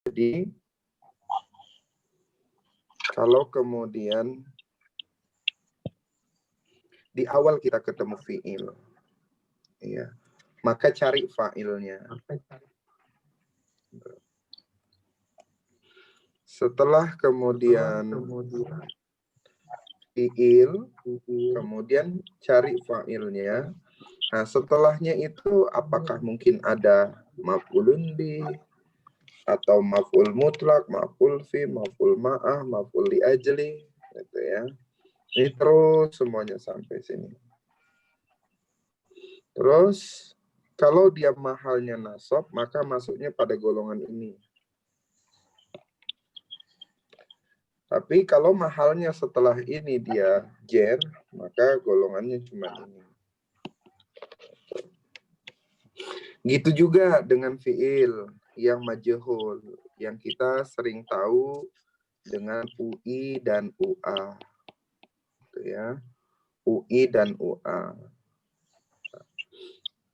Jadi kalau kemudian di awal kita ketemu fi'il, ya, maka cari fa'ilnya. Setelah kemudian fi'il, kemudian cari fa'ilnya. Nah, setelahnya itu apakah mungkin ada maf'ulun bih, atau maf'ul mutlak, maf'ul fi, maf'ul ma'ah, maf'ul li ajli, gitu ya. Ini terus semuanya sampai sini. Terus kalau dia mahalnya nasab, maka masuknya pada golongan ini. Tapi kalau mahalnya setelah ini dia jer, maka golongannya cuma ini. Gitu juga dengan fi'il yang majhul, yang kita sering tahu dengan UI dan UA. Gitu ya. UI dan UA.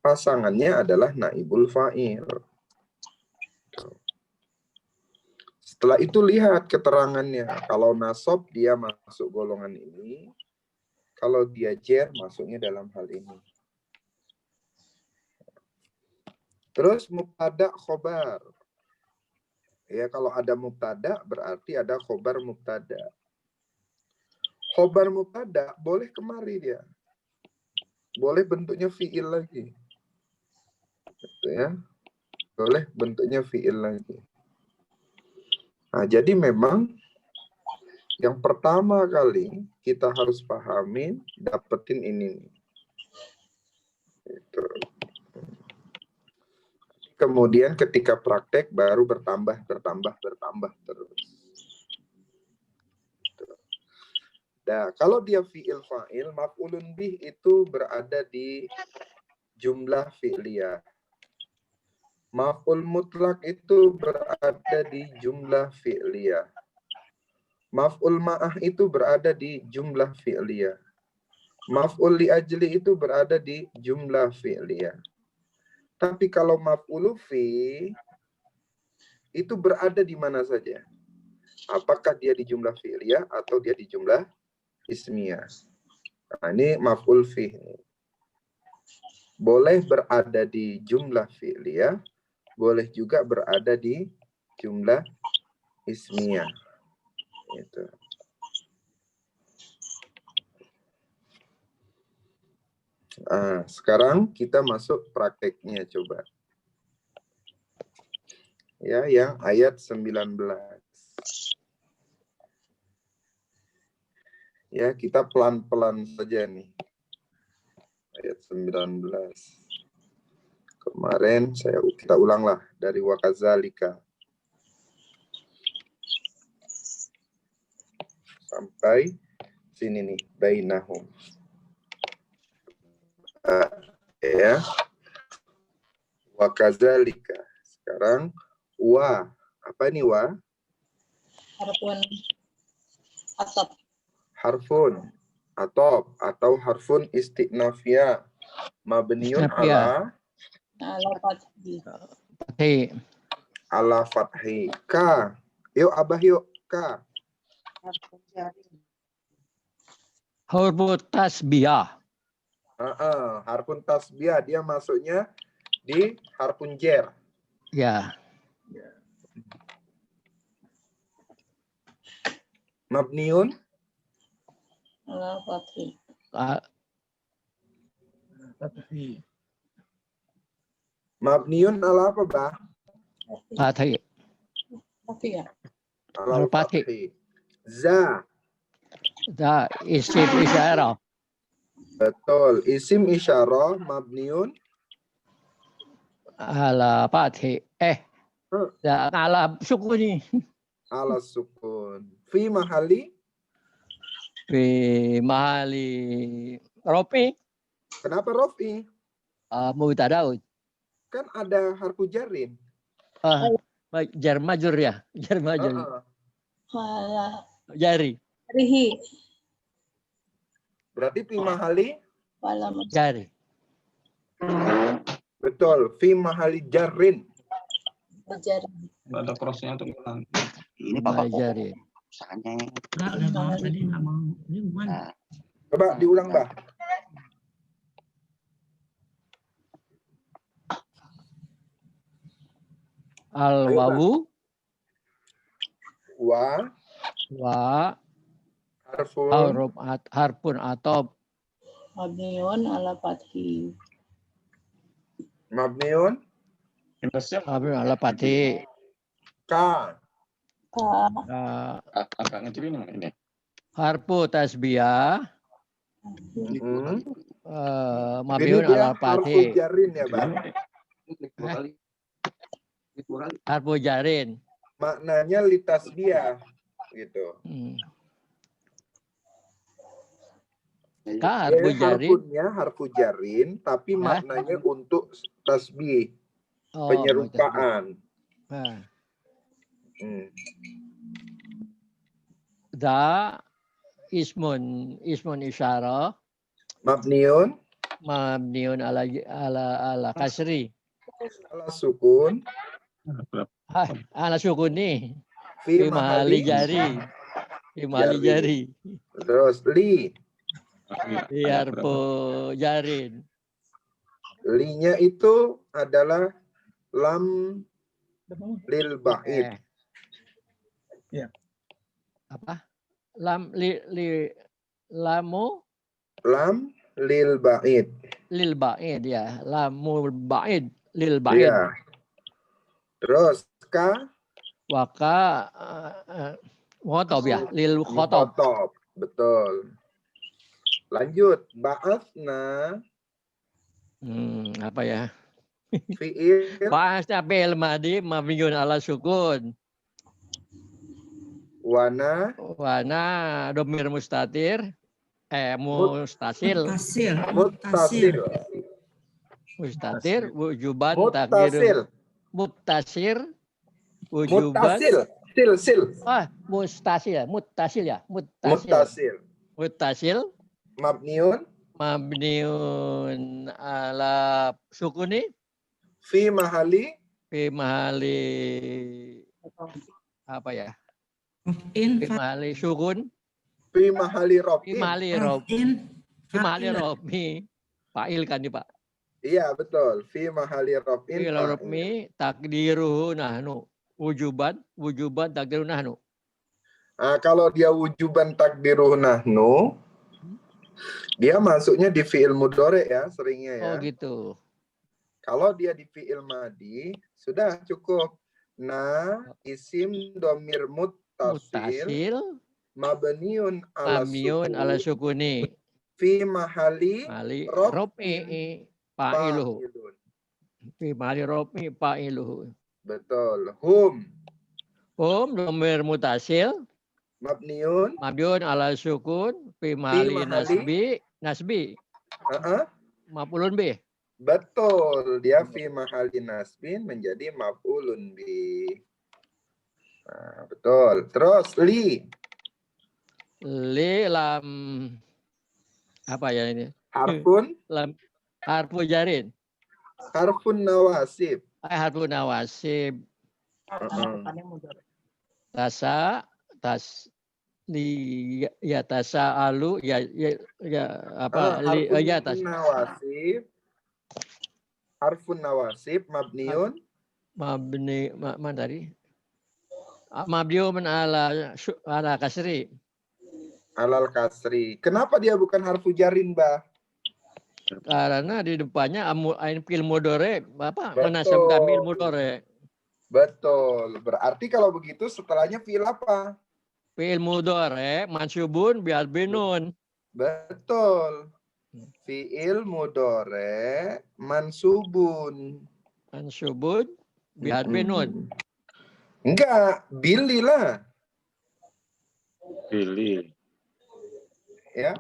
Pasangannya adalah naibul fa'il. Setelah itu lihat keterangannya. Kalau nasab dia masuk golongan ini. Kalau dia jer masuknya dalam hal ini. Terus mubtada khobar. Ya, kalau ada mubtada berarti ada khobar mubtada. Khobar mubtada boleh kemari dia. Boleh bentuknya fi'il lagi. Gitu ya. Boleh bentuknya fi'il lagi. Nah, jadi memang yang pertama kali kita harus pahamin, dapetin ini. Gitu. Kemudian ketika praktek baru bertambah terus. Nah, kalau dia fi'il fa'il, maf'ulun bih itu berada di jumlah fi'liyah. Maf'ul mutlak itu berada di jumlah fi'liyah. Maf'ul ma'ah itu berada di jumlah fi'liyah. Maf'ul li ajli itu berada di jumlah fi'liyah. Tapi kalau maf'ul fi itu berada di mana saja? Apakah dia di jumlah fi'liyah atau dia di jumlah ismiyah? Nah, ini maf'ul fi. Boleh berada di jumlah fi'liyah, boleh juga berada di jumlah ismiyah. Gitu. Sekarang kita masuk prakteknya coba. Ya, yang ayat 19. Ya, kita pelan-pelan saja nih. Ayat 19. Kemarin kita ulanglah dari wakazalika sampai sini nih, bainahum. Ya. Wakazalika. Sekarang wa. Apa ini wa? Harfun atop. Harfun atau harfun istiqnafiyah mabniun ala fathi. Ala fathi. Ka. Yuk abah yuk. Ka. Huruf tasbiyah. Harfun tasbiyah dia masuknya di harfun jer. Ya. Mabniun Ala fathi. Mabniun ala apa, Bah? Fathi. Fathi ya. Ala Fathi. fathi. Za. Da isim isyarah. Betul. Isim isyarah mabniun Ala fathi. Da ala sukuni. ala sukun. Fi mahali. Fi mahali rofi. Kenapa rofi? Mubtada. Kan ada harfu jarin. Jar majur ya. Jar majur. Ala Jari. rihi. Berarti fi mahali. Jari. Betul. Fi mahali jarin. Nggak ada crossnya tuh. Ini Bapak Jari. usahanya. Enggak, udah Bang. Tadi nggak mau. Ini gimana? Nah, Coba diulang, Bah. Al-wawu Wa wa harfun harpun atau Mabniun ala fathi. mabniun Indosnya harpun ala pati ka agak ngecilin ini. harpu tasbiyah ini mabiun dia ala harfu pati jarin ya, Bang. harpu jarin. Maknanya litasbiyah gitu. Ka harfu jarin. Harfunnya harfu jarin tapi maknanya untuk tasbih, Oh, penyerupaan. Nah. Hmm. Da ismun isyarah Mabniun mabniun ala kasri. ala sukun Ala sukun nih. fi Fi mahali jari. Fi mahali jari. Terus li Harfu jarin. linya itu adalah lam lil ba'id. Ya. Apa? Lamu Lam lil ba'id. lil ba'id ya. Lamu ba'id lil ba'id. Ya. Terus ka Waka khotob ya. Lil khotob. khotob. Betul. Lanjut. Ba'athna Apa ya? fi'il Bahasnya fi'il madi mabniun ala sukun. wana Wana domir mustatir. Mustasil. muttasil. Mustatir wujuban Muttasil. muttasir wujuban Muttasil. mustasil ya muttasil Mabniun mabniun ala sukuni fi mahali fi mahali apa ya In fi mahali sukun fi mahali fi rofin. mahali robi fa'il kan nih Pak. Iya betul. Fi mahali rofin. Fi robmi takdiruhu nahnu wujuban takdiruhu nahnu. Nah, kalau dia wujuban takdiruh nahnu, dia masuknya di fi'il mudhari ya, seringnya ya. Oh gitu. Kalau dia di fi'il madi, sudah cukup. Isim domir muttasil mabniun ala sukuni fi mahali mali rofi fa'iluhu fa'ilun. fi mali rofi fa'iluhu. Betul. Hum Domir mutasil mabniun mabniun ala sukun fi mali nasbi maf'ulun bih. betul, dia fi mahali nasbin menjadi maf'ulun bi. Nah, betul. Terus li Lam apa ya ini? harfun Lam harfu jarin. harfun nawasib. Harfu nawasib. Tasa alu apa Nawasib. Harfun nawasib mabniun mana tadi? Mabniun ala kasri. alal kasri. Kenapa dia bukan harfu jarin, Bah? Karena di depannya fi'il mudhari Betul. menasab kamil mudhari. Betul. Berarti kalau begitu setelahnya fi'il apa? Fi'il mudhari mansubun bi albinun. Betul. Fi'il mudhari mansubun. Mansubun bi albinun. Enggak, Billy lah. Pilih. Ya.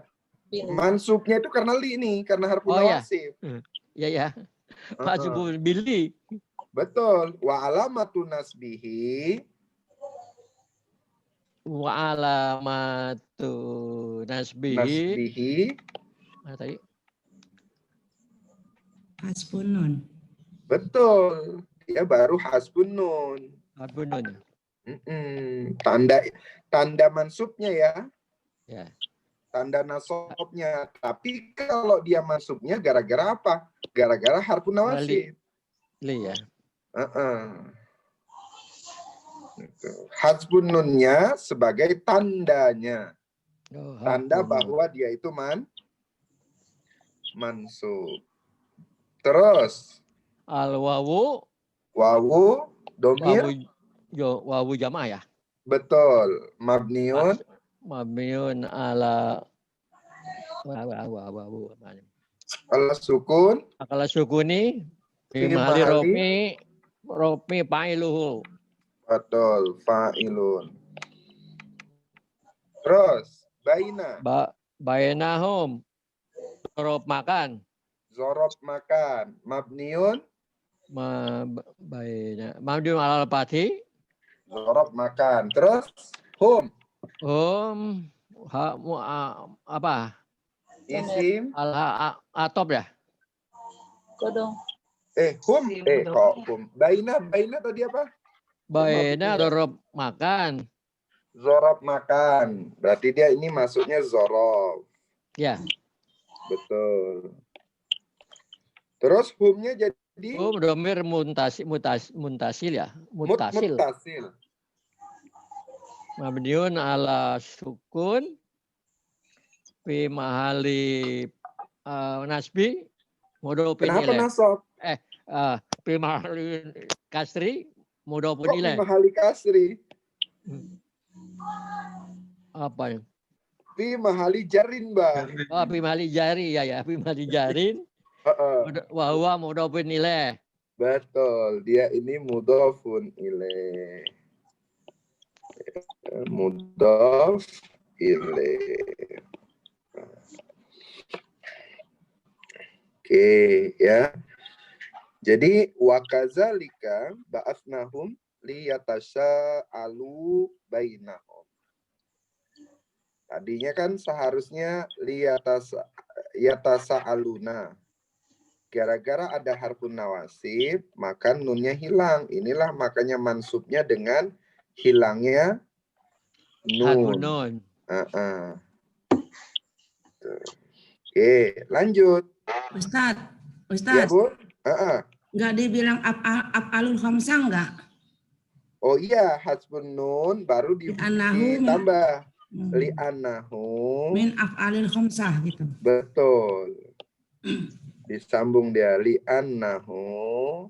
Mansubnya itu karena li nih, karena harfu nawasib. Ya. Mansubun billi. Betul. Wa alamatu nasbihi Wa alamatu nasbihi. Mana tadi? Hasbunun. Betul. Dia baru hasbun nun. Harfun nun. Tanda mansubnya ya. Ya. Tanda nasabnya. Tapi kalau dia mansubnya gara-gara apa? Gara-gara harfun nawasib. Li ya. Gitu. Hasbun nunnya sebagai tandanya. Oh, Tanda harfun nun. bahwa dia itu mansub. Terus Al wawu wawu domir wawu jamaah ya. betul mabniun Mabniun ala wawu ala sukun akala sukuni Fi fi mahali mahali- rofi fa'iluhu. betul fa'ilun. Terus baina Bainahum rob makan. zorob makan mabniun Mabniun ala al-fathi. zorob makan. Terus hum Apa? isim Atop ya? Kodong. hum kok hum baina tadi apa? Baina rob makan. Zorob makan. Berarti dia ini masuknya zorob. Ya. Betul. Terus humnya jadi Domir muntasil ya. Mutasil. muttasil. Mabniun ala sukun fi mahali nasbi mudhofin Kenapa ilaih. nasab? Fi mahali kasri mudhofin Kok ilaih. mahali kasri? Apa ya? Fi mahali jarin, Mbak. Fi mahali jari ya, fi mahali jarin. Wa huwa mudhofin ilaih. Betul, dia ini mudhofun ilaih. Mudhof ilaih. Oke, ya. Jadi wa kadzalika ba'atsnahum liyatasa'alu bainahum. Tadinya kan seharusnya yatasa'aluna. Gara-gara ada harfun nawasib, maka nunnya hilang. Inilah makanya mansubnya dengan hilangnya Harfun nun. nun. Oke, lanjut. Ustadz, Ya, Ustadz, Bu? nggak dibilang af'alul khamsah nggak? Oh iya, hasbun nun baru Li'annahu ditambah. Li'annahu. min af'alil khamsah gitu. Betul. Disambung dia. Li'annahu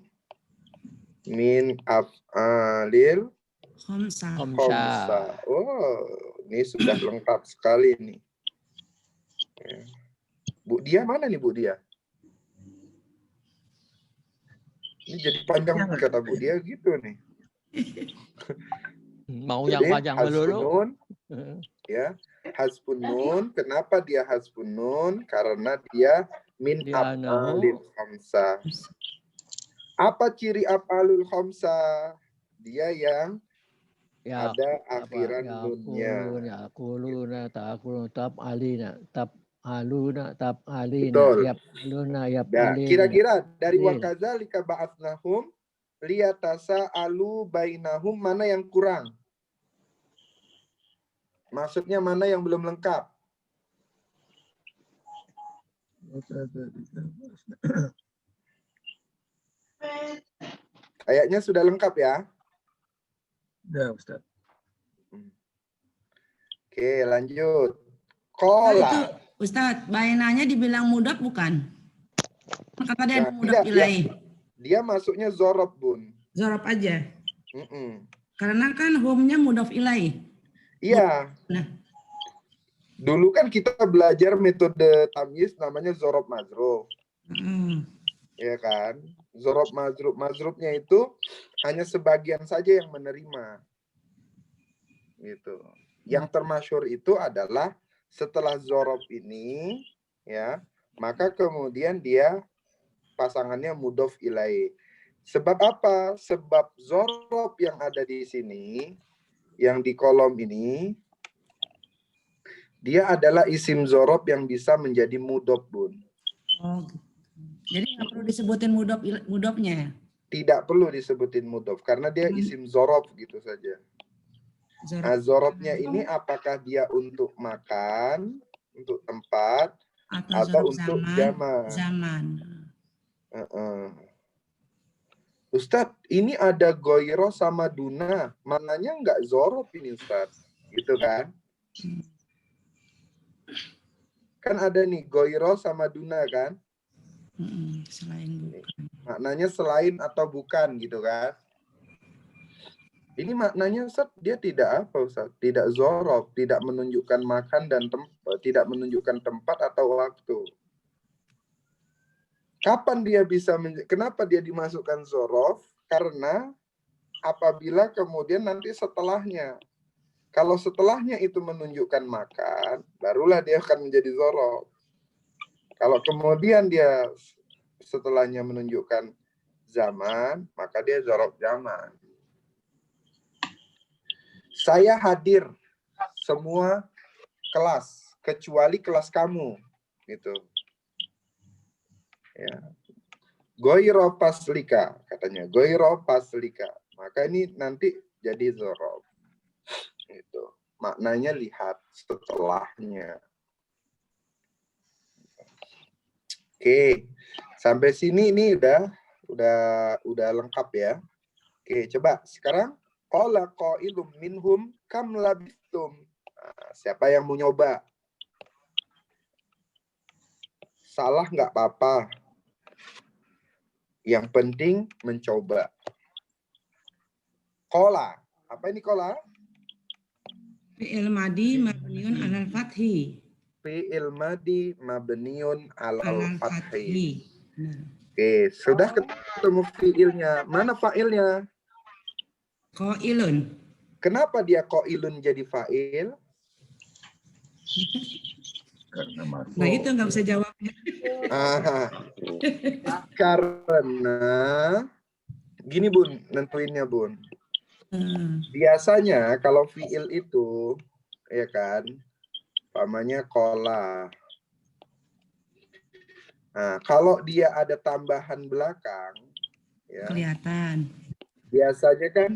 min af'alil Khamsah. khamsah. Oh, ini sudah lengkap sekali nih. Ya. Bu Dia mana nih Bu Dia? Ini jadi panjang kata Bu Dia gitu nih. Mau Jadi, yang panjang dulu. hasbun nun, ya. Hasbun nun, kenapa dia hasbun nun? Karena dia min Li'annahu. af'alil khamsah. Apa ciri af'alul khamsah? Dia yang Ya, ada akhiran nunnya. Yakuluna, ta'kuluna, tab'aluna, tab'alina, Betul. yab'aluna, Nah, yab'alina. kira-kira dari Iya. wakadzalika ba'atsnahum liyatasa'alu bainahum mana yang kurang? Maksudnya mana yang belum lengkap? Kayaknya sudah lengkap ya. Udah, Ustaz. Oke, lanjut. Nah, Kola. itu Ustadz, bainanya dibilang mudaf bukan? Kata dia Nah, mudaf tidak, ilaih. Dia masuknya zorob, Bun. Zorob aja. Mm-mm. Karena kan home-nya mudaf ilaih. Iya. Nah. Dulu kan kita belajar metode tamyiz namanya zorob mazrub. Ya kan? Zorob mazrub. Mazrubnya itu hanya sebagian saja yang menerima. Gitu. Yang termasyhur itu adalah setelah zorob ini, ya, maka kemudian dia pasangannya mudhof ilaih. Sebab apa? Sebab zorob yang ada di sini, yang di kolom ini, dia adalah isim zorob yang bisa menjadi mudhof, Bun. Oh, gitu. Jadi nggak perlu disebutin mudofnya. tidak perlu disebutin mudhof karena dia isim zorof gitu saja. Nah, zorofnya ini apakah dia untuk makan, untuk tempat, atau untuk zaman. Ustadz, ini ada goiro sama duna, mananya nggak zorof ini Ustadz, gitu kan? Kan ada nih goiro sama duna kan? Selain bukan. Maknanya selain atau bukan gitu kan? Ini maknanya Ustaz, dia tidak apa Ustaz? Tidak zorof, tidak menunjukkan makan dan tempat, tidak menunjukkan tempat atau waktu. Kapan dia bisa, kenapa dia dimasukkan zorof? Karena apabila kemudian nanti setelahnya. Kalau setelahnya itu menunjukkan makan, barulah dia akan menjadi zorof. Kalau kemudian dia setelahnya menunjukkan zaman, maka dia zorof zaman. Saya hadir semua kelas, kecuali kelas kamu. Gitu. Ya. Goiro paslika, katanya. Goiro paslika. Maka ini nanti jadi zorof. Itu. Maknanya lihat setelahnya. Oke. Sampai sini ini udah lengkap ya. Oke, coba sekarang qala qailum minhum kam labistum. Nah, siapa yang mau nyoba? Salah nggak apa-apa. Yang penting mencoba. Qala. Apa ini qala? Fi'il madi mabniun 'alal fathi. Fi'il madi mabniun 'alal fathi. Nah. Oke, sudah ketemu fi'ilnya. Mana fa'ilnya? Qailun. Kenapa dia qailun jadi fa'il? Karena marfu. Nah itu nggak bisa jawabnya. Karena gini Bun, nentuinnya Bun. Biasanya kalau fi'il itu, ya kan, umpamanya qala. Nah, kalau dia ada tambahan belakang, ya, Kelihatan. biasanya kan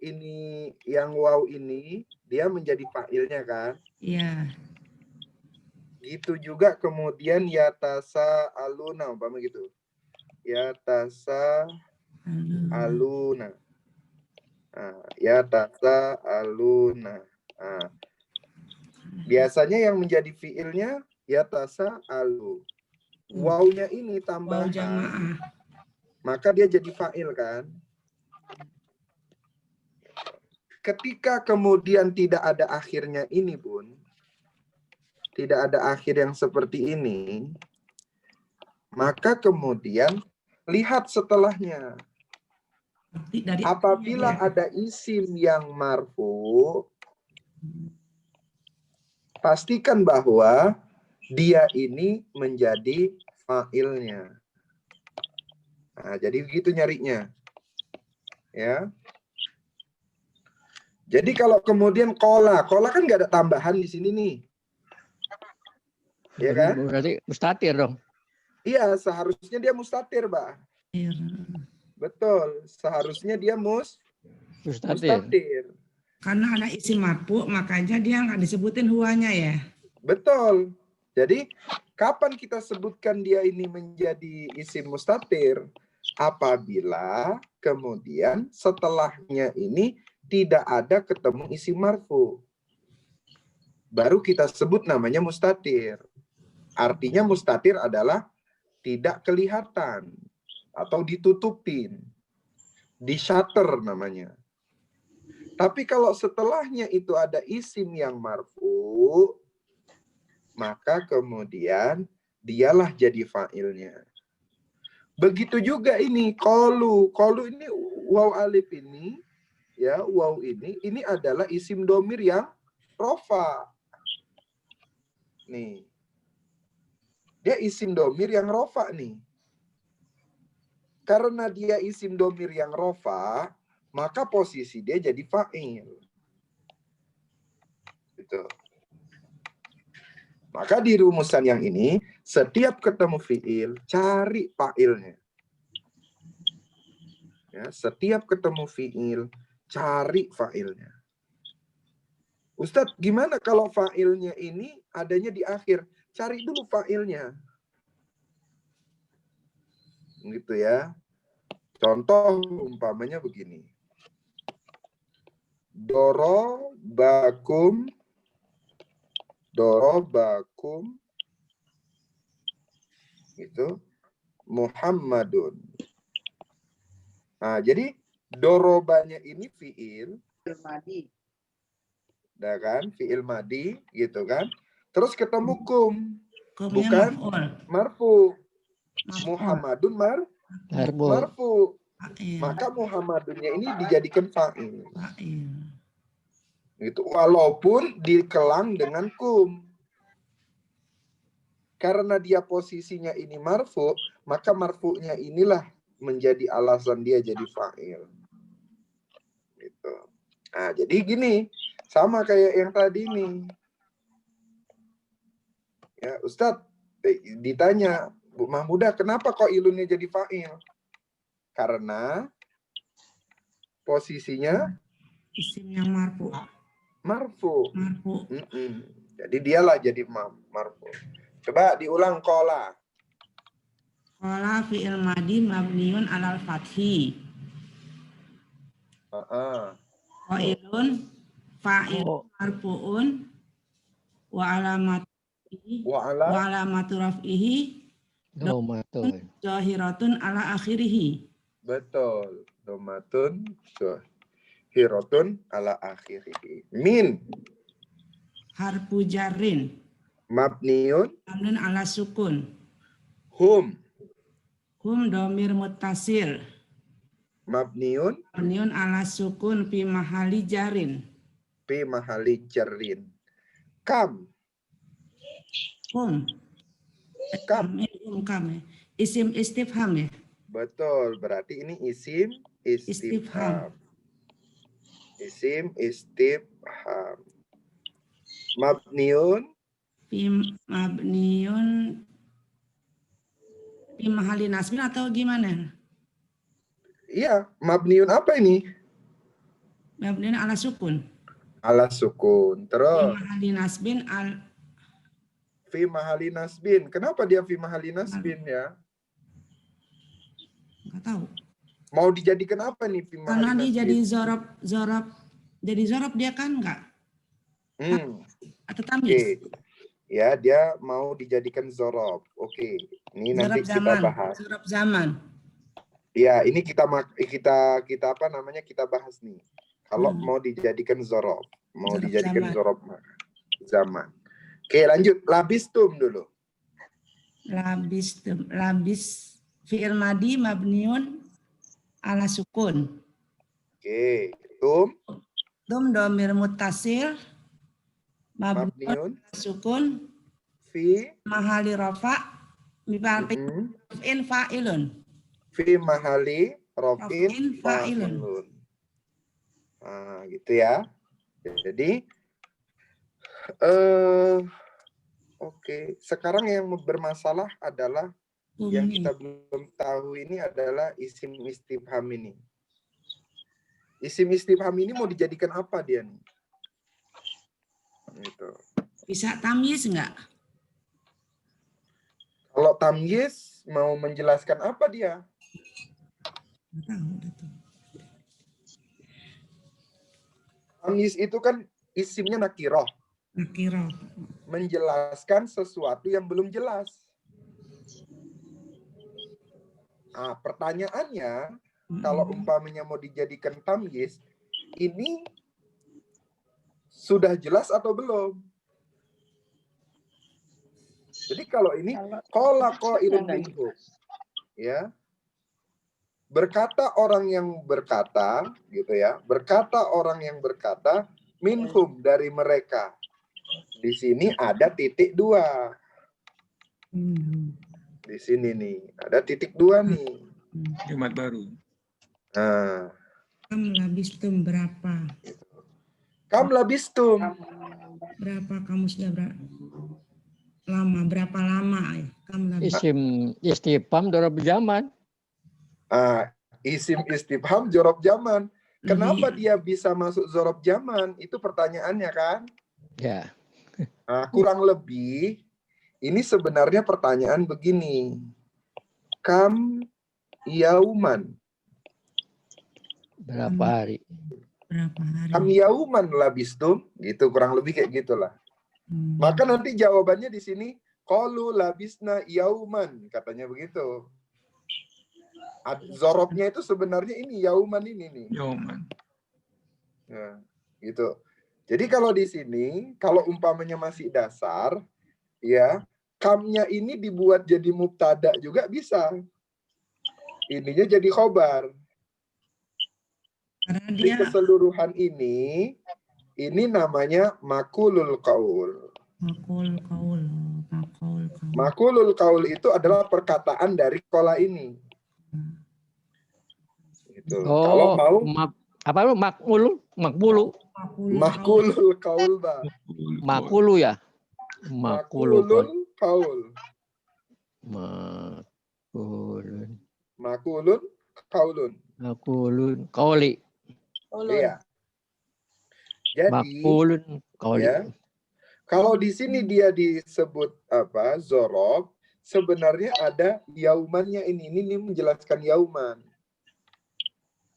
ini yang waw ini dia menjadi fa'ilnya kan? Iya. Gitu juga kemudian yatasa aluna, umpama gitu. Yatasa aluna. Nah, yatasa aluna. Nah, biasanya yang menjadi fi'ilnya yatasa alu. Wawnya ini tambahan. Waw jamaah. Maka dia jadi fa'il kan? Ketika kemudian tidak ada akhirnya ini Bun, tidak ada akhir yang seperti ini, maka kemudian lihat setelahnya. Apabila ada isim yang marfu, pastikan bahwa dia ini menjadi fa'ilnya. Nah, jadi begitu nyarinya. Ya. Jadi kalau kemudian qala kan nggak ada tambahan di sini nih. Ya kan? Berarti mustatir dong. Iya, seharusnya dia mustatir, Mbak. Betul, seharusnya dia mustatir. Karena ada isim marfu, makanya dia nggak disebutin huanya ya. Betul. Jadi kapan kita sebutkan dia ini menjadi isim mustatir? Apabila kemudian setelahnya ini tidak ada ketemu isim marfu. Baru kita sebut namanya mustatir. Artinya mustatir adalah tidak kelihatan atau ditutupin. Di-shutter namanya. Tapi kalau setelahnya itu ada isim yang marfu, maka kemudian dialah jadi fa'ilnya. Begitu juga ini qalu. Qalu ini waw alif ini, ya, waw ini adalah isim domir yang rofa. Nih. Dia isim domir yang rofa nih. Karena dia isim domir yang rofa, maka posisi dia jadi fa'il. Gitu. Maka di rumusan yang ini, setiap ketemu fi'il, cari fa'ilnya. Ya, setiap ketemu fiil, cari fa'ilnya. Ustadz, gimana kalau fa'ilnya ini adanya di akhir? Cari dulu fa'ilnya. Gitu ya. Contoh umpamanya begini. Dorobakum itu Muhammadun. Nah, jadi dorobanya ini fiil madi. Nah kan, fiil madi gitu kan. Terus ketemu kum. Kumnya Bukan maf'ul. marfu. Maf'ul. Muhammadun Marfu. marfu. Fa'il. Maka Muhammadunnya ini dijadikan fa'il. Fa'il. Itu walaupun dikelang dengan kum. Karena dia posisinya ini marfu, maka marfu'nya inilah menjadi alasan dia jadi fa'il. Gitu. Nah, jadi gini, sama kayak yang tadi nih. Ya, Ustadz, ditanya, Bu Mahmudah, kenapa kok ilunnya jadi fa'il? Karena posisinya Isim yang marfu. marfu. Marfu. Jadi dialah jadi marfu. Coba diulang kola. Qala fi'il madi mabniun alal fathi. Qailun fa'il marfu'un wa alamatu raf'ihi Domatun. zahiratun ala akhirih. Betul. Domatun zahiratun ala akhirih. Min Harfu jarrin mabniun mabniun ala sukun. hum Domir muttasil mabniun mabniun ala sukun fi mahali jarin. fi mahali jarrin. Kam Hum isim istifham ya. betul, berarti ini isim istifham. Isim istifham. Mabniun Fi mahali nasbin atau gimana? iya, mabniun apa ini? Mabniun ala sukun. Ala sukun. Fi Terus mahali nasbin fi mahali nasbin. Kenapa dia fi mahali nasbin ya? nggak tahu. Mau dijadikan apa nih fi mahali Karena dia nasbin? jadi zorob dia kan enggak? Atau tamyiz? Oke. Ya, dia mau dijadikan zorob. Oke. Ini nanti kita bahas. Zorob zaman. Ya, ini kita apa namanya? Kita bahas nih. Kalau mau dijadikan zorob, mau Zorob dijadikan zaman. zorob zaman. Oke, lanjut. Labistum dulu. Labis fi'il madi mabniun ala sukun. Oke, tum Domir muttasil mabniun mabniun ala sukun fi mahali rafa mifa'in fa'ilun. fi mahali rofin Raf'in fa'ilun. fa'ilun. Nah, gitu ya. Jadi oke. Sekarang yang bermasalah adalah yang kita belum tahu ini adalah isim istifham ini. Isim istifham ini mau dijadikan apa dia nih? Gitu. Bisa tamyiz enggak? Kalau tamyiz mau menjelaskan apa dia? Nggak tahu itu. Tamyiz itu kan isimnya nakiroh. Nakirah. Menjelaskan sesuatu yang belum jelas. Nah, pertanyaannya, kalau umpamanya mau dijadikan tamyiz, ini sudah jelas atau belum? Jadi kalau ini qala qailun minhum, ya. Berkata orang yang berkata, gitu ya. Berkata orang yang berkata minhum dari mereka. Di sini ada titik 2. Di sini nih, ada titik 2 nih. Jumat baru. Nah, Kam labistum berapa? kam labistum. Berapa kamu sudah lama? Berapa lama ya? Kam labistum. Isim istifham dorab zaman. Isim istifham jorob zaman. Kenapa dia bisa masuk jorob zaman? Itu pertanyaannya kan? Ya. Nah, kurang lebih ini sebenarnya pertanyaan begini. Kam yauman. Berapa hari? Berapa hari? Kam yauman labistum. Gitu, kurang lebih kayak gitulah. Maka nanti jawabannya di sini qalu labisna yauman, katanya begitu. Zorobnya itu sebenarnya ini yauman ini nih. Yauman. Nah, gitu. Jadi kalau di sini, kalau umpamanya masih dasar, ya, kamnya ini dibuat jadi mubtada juga bisa. Ininya jadi khobar. Karena Di dia keseluruhan ini namanya makulul qaul. makul kaul. Makulul qaul itu adalah perkataan dari kola ini. Gitu. Kalau mau apa lu makmulu? makulul qaul, Pak. Makulu ya? Makulul qaul. Makulun qaulun. Makulun qauli. Iya. Jadi Makulun qauli. ya, kalau di sini dia disebut apa? Zorob, sebenarnya ada yaumannya ini menjelaskan yauman.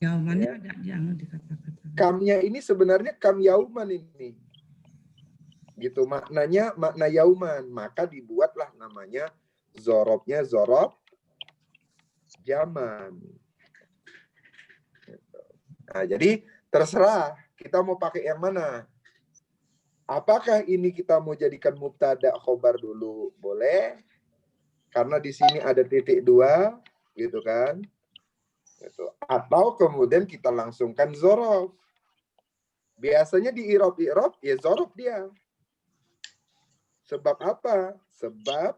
Yaumannya Ya. ada jangan dikatakan. Kamnya ini sebenarnya kam yauman ini. Gitu, maknanya makna yauman, maka dibuatlah namanya zorobnya zorob zaman. Nah, jadi terserah kita mau pakai yang mana. Apakah ini kita mau jadikan mubtada khobar dulu? Boleh. Karena di sini ada titik 2, gitu kan. Gitu. Atau kemudian kita langsungkan zorob. Biasanya di irob-irob, ya zorob dia. Sebab apa? Sebab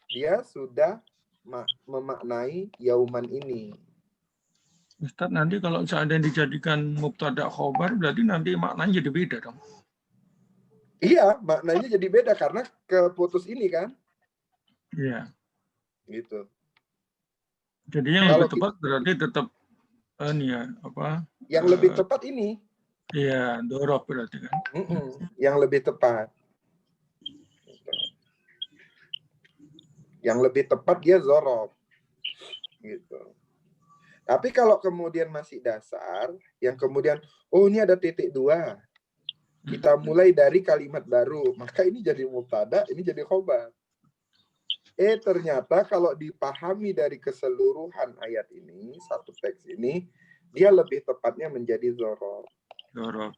dia sudah memaknai yauman ini. Ustaz, nanti kalau seandainya dijadikan mubtada khobar, berarti nanti maknanya jadi beda dong. Iya, maknanya jadi beda karena keputus ini kan. Iya. Gitu. Jadi yang Kalau lebih tepat berarti tetap ini ya, apa? Yang lebih tepat ini. Iya, dorob berarti kan. Yang lebih tepat. Yang lebih tepat dia zorob. Gitu. Tapi kalau kemudian masih dasar, yang kemudian, oh ini ada titik 2. Kita mulai dari kalimat baru. Maka ini jadi mubtada, ini jadi khobar. Ternyata kalau dipahami dari keseluruhan ayat ini, satu teks ini, dia lebih tepatnya menjadi zorob. Dorob.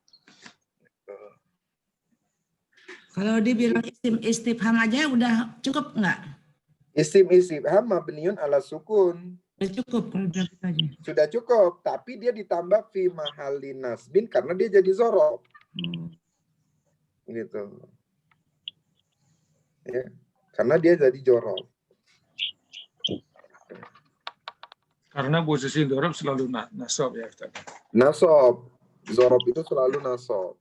Kalau dibilang isim istifham aja udah cukup nggak? Isim istifham mabniun ala sukun. Udah cukup kalau bilang gitu aja. Sudah cukup, tapi dia ditambah fi mahalli nasbin karena dia jadi zorob. Gitu. Ya. Karena dia jadi jorob. Karena posisi dorob selalu nasob ya Ustaz. Nasob. Zorob itu selalu nasob.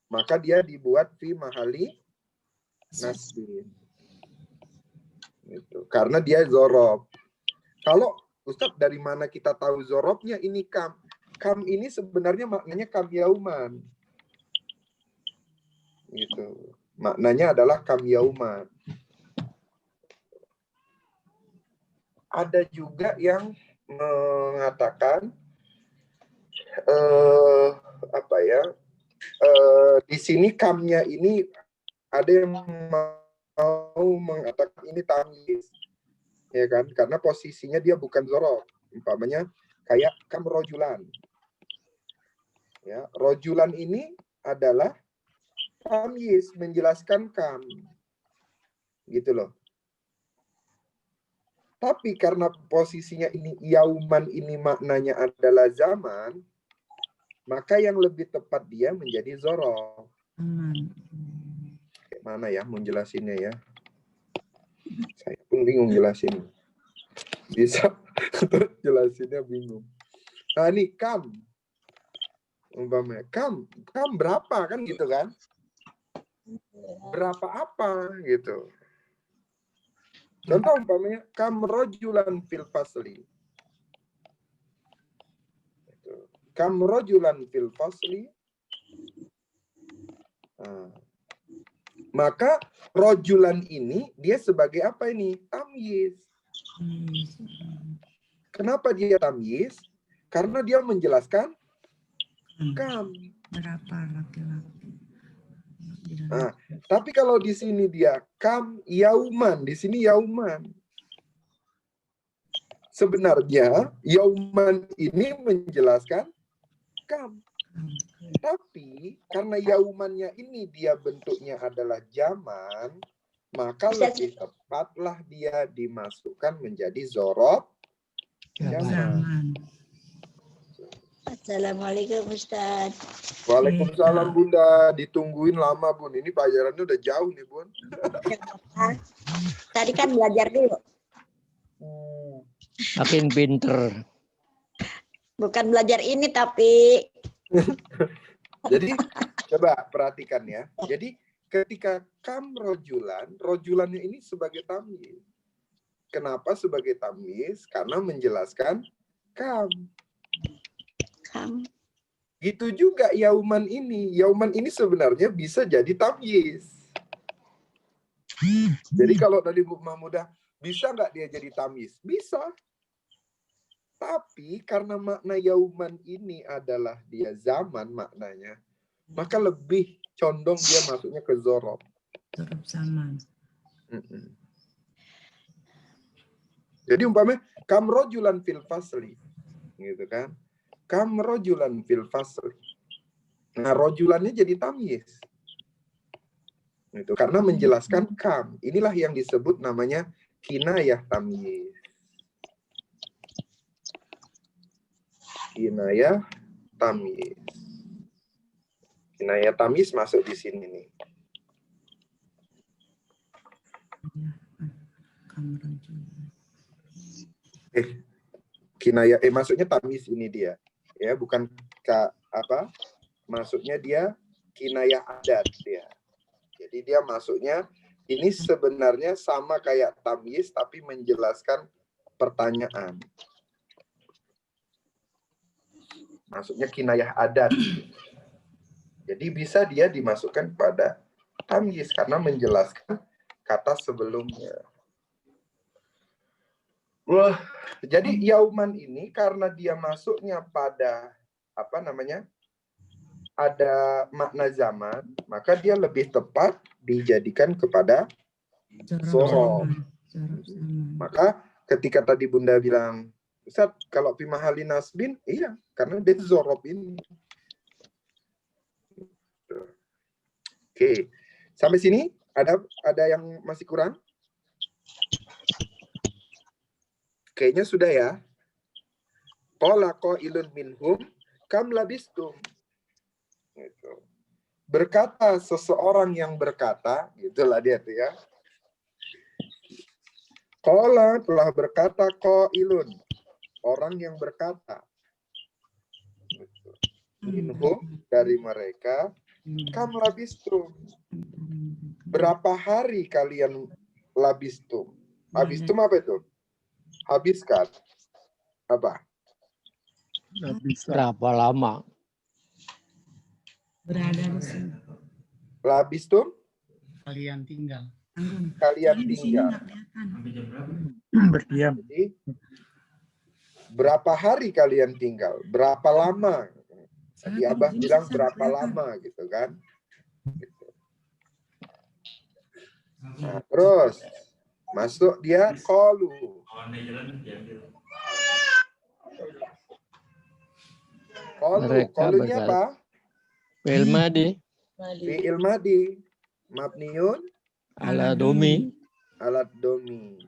Maka dia dibuat fi mahalli nasbin. Gitu. Karena dia zorob. Kalau Ustaz, dari mana kita tahu zorobnya ini kam? Kam ini sebenarnya maknanya kam yauman. Gitu. Maknanya adalah kam yauman. Ada juga yang mengatakan apa ya? Di sini kamnya ini ada yang mau mengatakan ini tamyiz. Ya kan? Karena posisinya dia bukan zorob. Umpamanya kayak kam rojulan. Ya, rojulan ini adalah tamyiz, menjelaskan kam. Gitu loh. Tapi karena posisinya ini yauman ini maknanya adalah zaman, maka yang lebih tepat dia menjadi zorob. Kayak mana ya menjelasinnya ya? Saya pun bingung jelasin. Bisa jelasinnya bingung. Nah ini kam. Umpamanya kam berapa kan gitu kan? Berapa apa gitu. Contoh umpamanya kam rojulan fil fasli. kam rojulan fil fasli. Maka rojulan ini dia sebagai apa ini? Tamyiz. Kenapa dia tamyiz? Karena dia menjelaskan kam. Berapa laki-laki? Nah, tapi kalau di sini dia kam yauman, di sini yauman. Sebenarnya yauman ini menjelaskan kam. Tapi karena yaumannya ini dia bentuknya adalah zaman, maka lebih tepatlah dia dimasukkan menjadi zorof zaman. Assalamualaikum Ustaz. Waalaikumsalam Bunda, ditungguin lama Bun. Ini pelajarannya udah jauh nih Bun. Tadi kan belajar dulu. Makin pinter. Bukan belajar ini tapi Jadi coba perhatikan ya. Jadi ketika kam rojulan, rojulannya ini sebagai tamyiz. Kenapa sebagai tamyiz? Karena menjelaskan kam. Gitu juga yauman ini. Yauman ini sebenarnya bisa jadi tamyiz. Jadi kalau tadi Bu Mahmudah, bisa nggak dia jadi tamyiz? Bisa. Tapi karena makna yauman ini adalah dia zaman maknanya, maka lebih condong dia masuknya ke zorof. Zorof zaman. Jadi umpamanya kam rojulan fil fasli, gitu kan? Kam rojulan fil fasli. Nah, rojulannya jadi tamyiz. Itu karena menjelaskan kam. Inilah yang disebut namanya kinayah tamyiz. Kinayah tamyiz. Kinayah tamyiz masuk di sini nih. Kinayah maksudnya tamyiz ini dia. Ya, bukan maksudnya dia kinayah adat dia. Jadi dia masuknya ini sebenarnya sama kayak tamyiz tapi menjelaskan pertanyaan. Maksudnya kinayah adat. Jadi bisa dia dimasukkan pada tamyiz karena menjelaskan kata sebelumnya. Wah, jadi yauman ini karena dia masuknya pada ada makna zaman, maka dia lebih tepat dijadikan kepada zorof. Maka ketika tadi Bunda bilang, Ustaz, kalau fi mahali nasbin, iya, karena dia zorof ini. Oke, sampai sini ada yang masih kurang? Kayaknya sudah ya. Qala qailun minhum kam labistum. Gitu. Berkata seseorang yang berkata, gitulah dia tuh ya. Qala telah berkata qailun, orang yang berkata. Gitu. Minhum dari mereka, kam labistum. Berapa hari kalian labistum? Labistum apa itu? Habiskan. Apa? Berapa lama? Berada di sini. Labistum? Kalian tinggal. Kalian tinggal. Berdiam. Jadi, berapa hari kalian tinggal? Berapa lama? Tadi Abah bilang berapa lama gitu kan? Gitu. Nah, terus masuk dia qalu. Qalunya apa? Fi'il madi Fi'il madi. Mabniun ala domi. alat domi.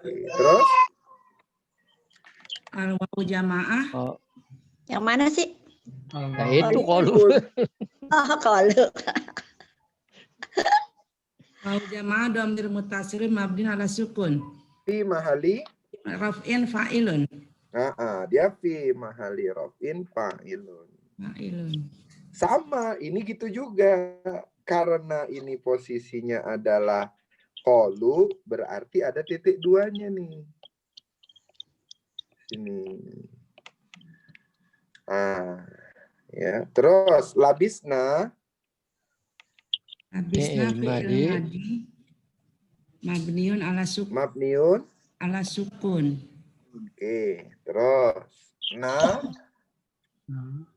Oke, terus Al-wawu jamaah. Oh, yang mana sih? nah itu qalu. Oh, qalu. Wawu jamaah dhamir muttasilin mabniun ala sukun. fi mahali. Raf'in fa'ilun. Dia fi mahali raf'in fa'ilun. Fa'ilun. Sama, ini gitu juga. Karena ini posisinya adalah qalu, berarti ada titik duanya nih. Sini. Ah, ya. Terus labisna. Habisnya Fi'il fi'il madi. madi mabniun Mabniun. ala sukun. Oke. Terus na.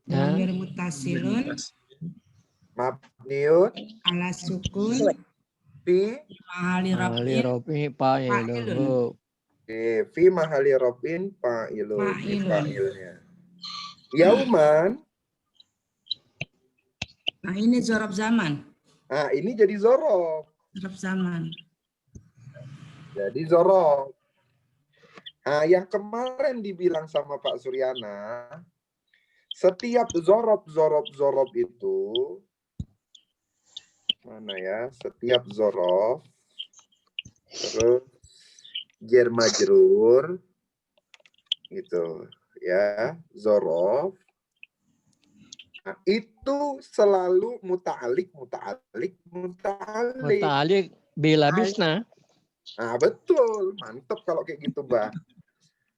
Dhamir mutasilun Mabniun. ala sukun Fi. mahali Ali raf'in rofi fa'ilun. fa'iluhu. Oke. Fi mahali robin fa'ilun. Ini Fa'ilun. fa'ilnya. Yauman. Nah ini zorof zaman. Ah, ini jadi zorof. Zorof zaman. Jadi zorof. Nah, yang kemarin dibilang sama Pak Suryana, setiap zorof itu, mana ya? Setiap zorof, terus jar majrur, gitu ya, zorof. Nah, itu selalu muta'alik. Muta'alik bilabisna. Nah, betul. Mantap kalau kayak gitu, Bah.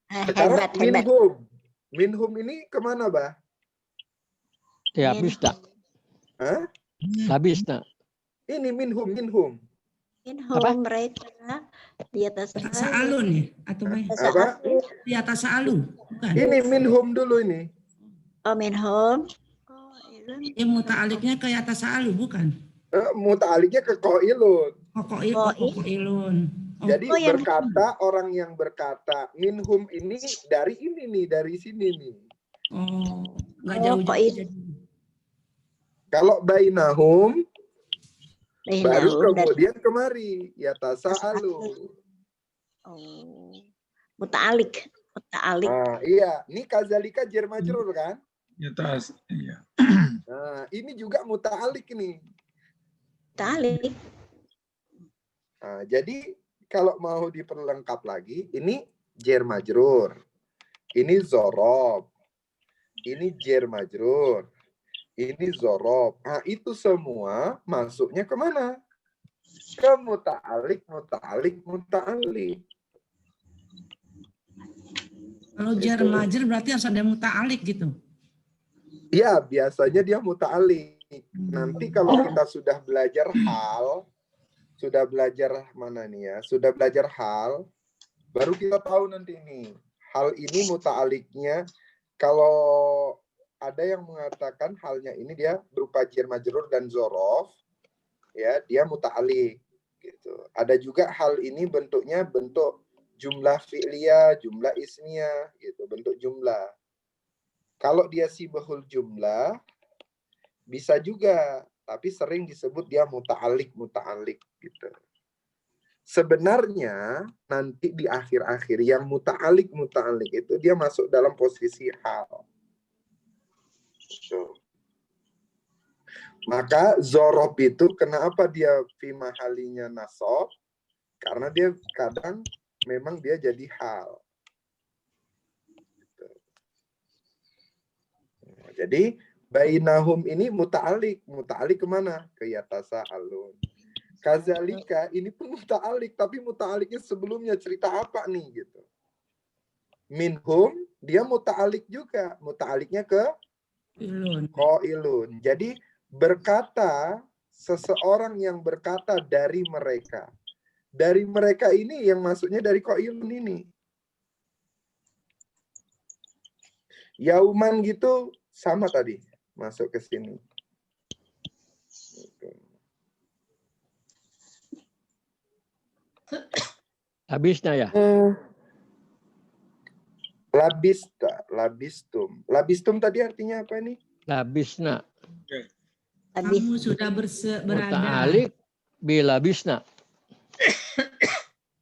Sekarang Hebat. minhum ini kemana, Bah? Labisna. Hah? Labisna. Ini minhum. Minhum mereka di atas Sa'alun ya? Atau baik? Apa? Di atas sa'alu? Bukan. Ini minhum dulu ini. Oh, minhum. Ya muta'aliknya ke atas sa'alu, bukan? Muta'aliknya ke qailun. Qailun. Oh, Jadi Oh, yang berkata orang yang berkata minhum ini dari ini nih, dari sini nih. oh, nggak Oh, jauh-jauh. qail. Jadi. Kalau bainahum baru Minhum dari kemudian kemari ya tasa'alu. oh. Muta'alik. Ah, iya, ini kazalika jar majrur kan? Ya tas. Iya. Nah, ini juga muta'alik nih. Muta'alik. Nah, jadi kalau mau diperlengkap lagi, ini jar majrur. Ini zorob. Ini jar majrur. Ini zorob. Nah, itu semua masuknya kemana? Ke muta'alik. Kalau jar majrur berarti harus ada muta'alik gitu. Ya, biasanya dia muta'alik. Nanti kalau kita sudah belajar hal, sudah belajar mana nih ya? Sudah belajar hal, baru kita tahu nanti ini. Hal ini muta'aliknya, kalau ada yang mengatakan halnya ini dia berupa jar majrur dan zorof, ya dia muta'alik. Gitu. Ada juga hal ini bentuknya bentuk jumlah fi'liyah, jumlah ismiyah, gitu, bentuk jumlah. Kalau dia sibahul jumlah, bisa juga, tapi sering disebut dia muta'alik gitu. Sebenarnya nanti di akhir-akhir yang muta'alik itu dia masuk dalam posisi hal. Gitu. Maka zorob itu kenapa dia fi mahalinya nasab? Karena dia kadang memang dia jadi hal. Gitu. Jadi bainahum ini muta'alik kemana? Ke yatasa alun. Kazalika ini pun muta'alik, tapi muta'aliknya sebelumnya cerita apa nih gitu. Minhum dia muta'alik juga, muta'aliknya ke qailun. Jadi berkata seseorang yang berkata dari mereka. Dari mereka ini yang masuknya dari qailun ini. Yauman gitu sama tadi masuk ke sini. Labisna ya. Labistum tadi artinya apa ini? Labisna. Kamu sudah berada. Muta'alik bilabisna.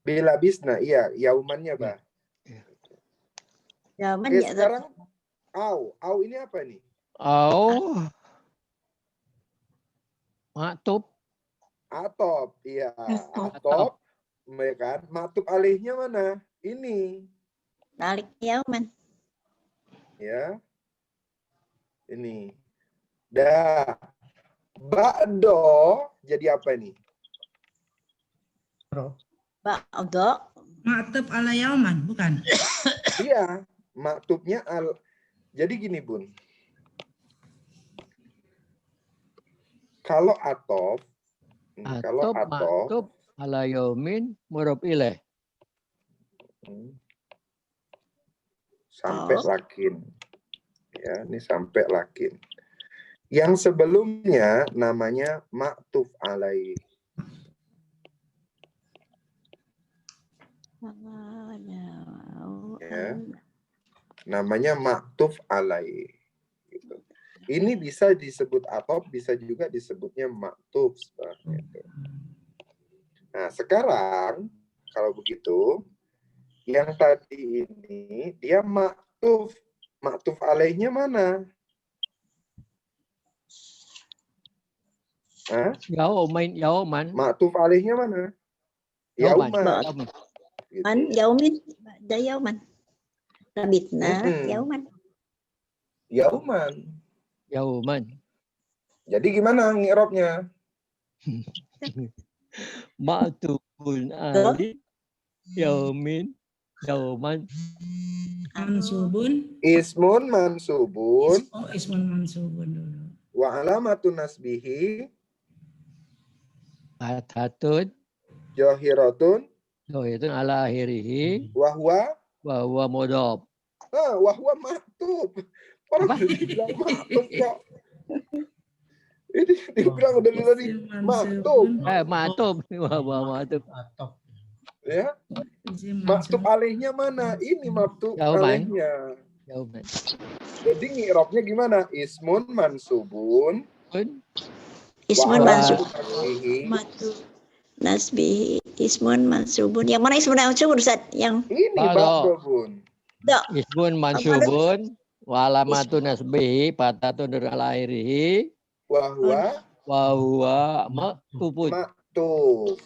Bilabisna, iya, yaumannya, Bah. Yauman ya. Sekarang au ini apa nih? Oh. Maktub. Atop, iya, atop. Kan? Maktub alihnya mana? Ini. Muta'alik yauman. Ya. Ini. Dah. Ba'do jadi apa nih? Ba'do. Maktub ala yauman, bukan? Iya, maktubnya Jadi gini Bun. Kalau atof, kalau Atop atof, maktub ala yaumin mudhof ilaih. sampai Oh. lakin. Ya, ini sampai lakin. Yang sebelumnya namanya maktuf alaih. Ya. Namanya maktuf alaih. Gitu. Ini bisa disebut atof, bisa juga disebutnya maktuf. Gitu. Nah, sekarang kalau begitu, yang tadi ini dia maktuf. Maktuf alaihnya mana? Hah? Yauman. Maktuf alaihnya mana? Yauman. Yauman. Gitu. Man, yaumin, da yauman. Rabitna, yauman. Yauman. Yauman. Jadi gimana ngirobnya? Maktubun ali yaumin yauman. Mansubun. Ismun mansubun. Oh, ismun mansubun dulu. Wa alamatun nasbihi. Fathatun. Jahiratun. Itu ala akhirihi. Wahwa. Wahwa mudhof. Wahwa maktub. Orang bilang maktub kok. Ini dibilang udah tadi maktub. Maktub. Wahwa maktub. Atop. Ya. Maktub alaihnya mana? Ini maktub alaihnya. Yauman. Jadi ngirobnya gimana? Ismun mansubun. Ismun mansubun. Mansubun. Nasbihi. Ismun mansubun. Yang mana ismun mansubun Ustaz? Yang ini ba'do Bun. Ismun mansubun. Wa alamatun nasbihi fatatun ala akhirihi. Wahwa maktubun. Maktub.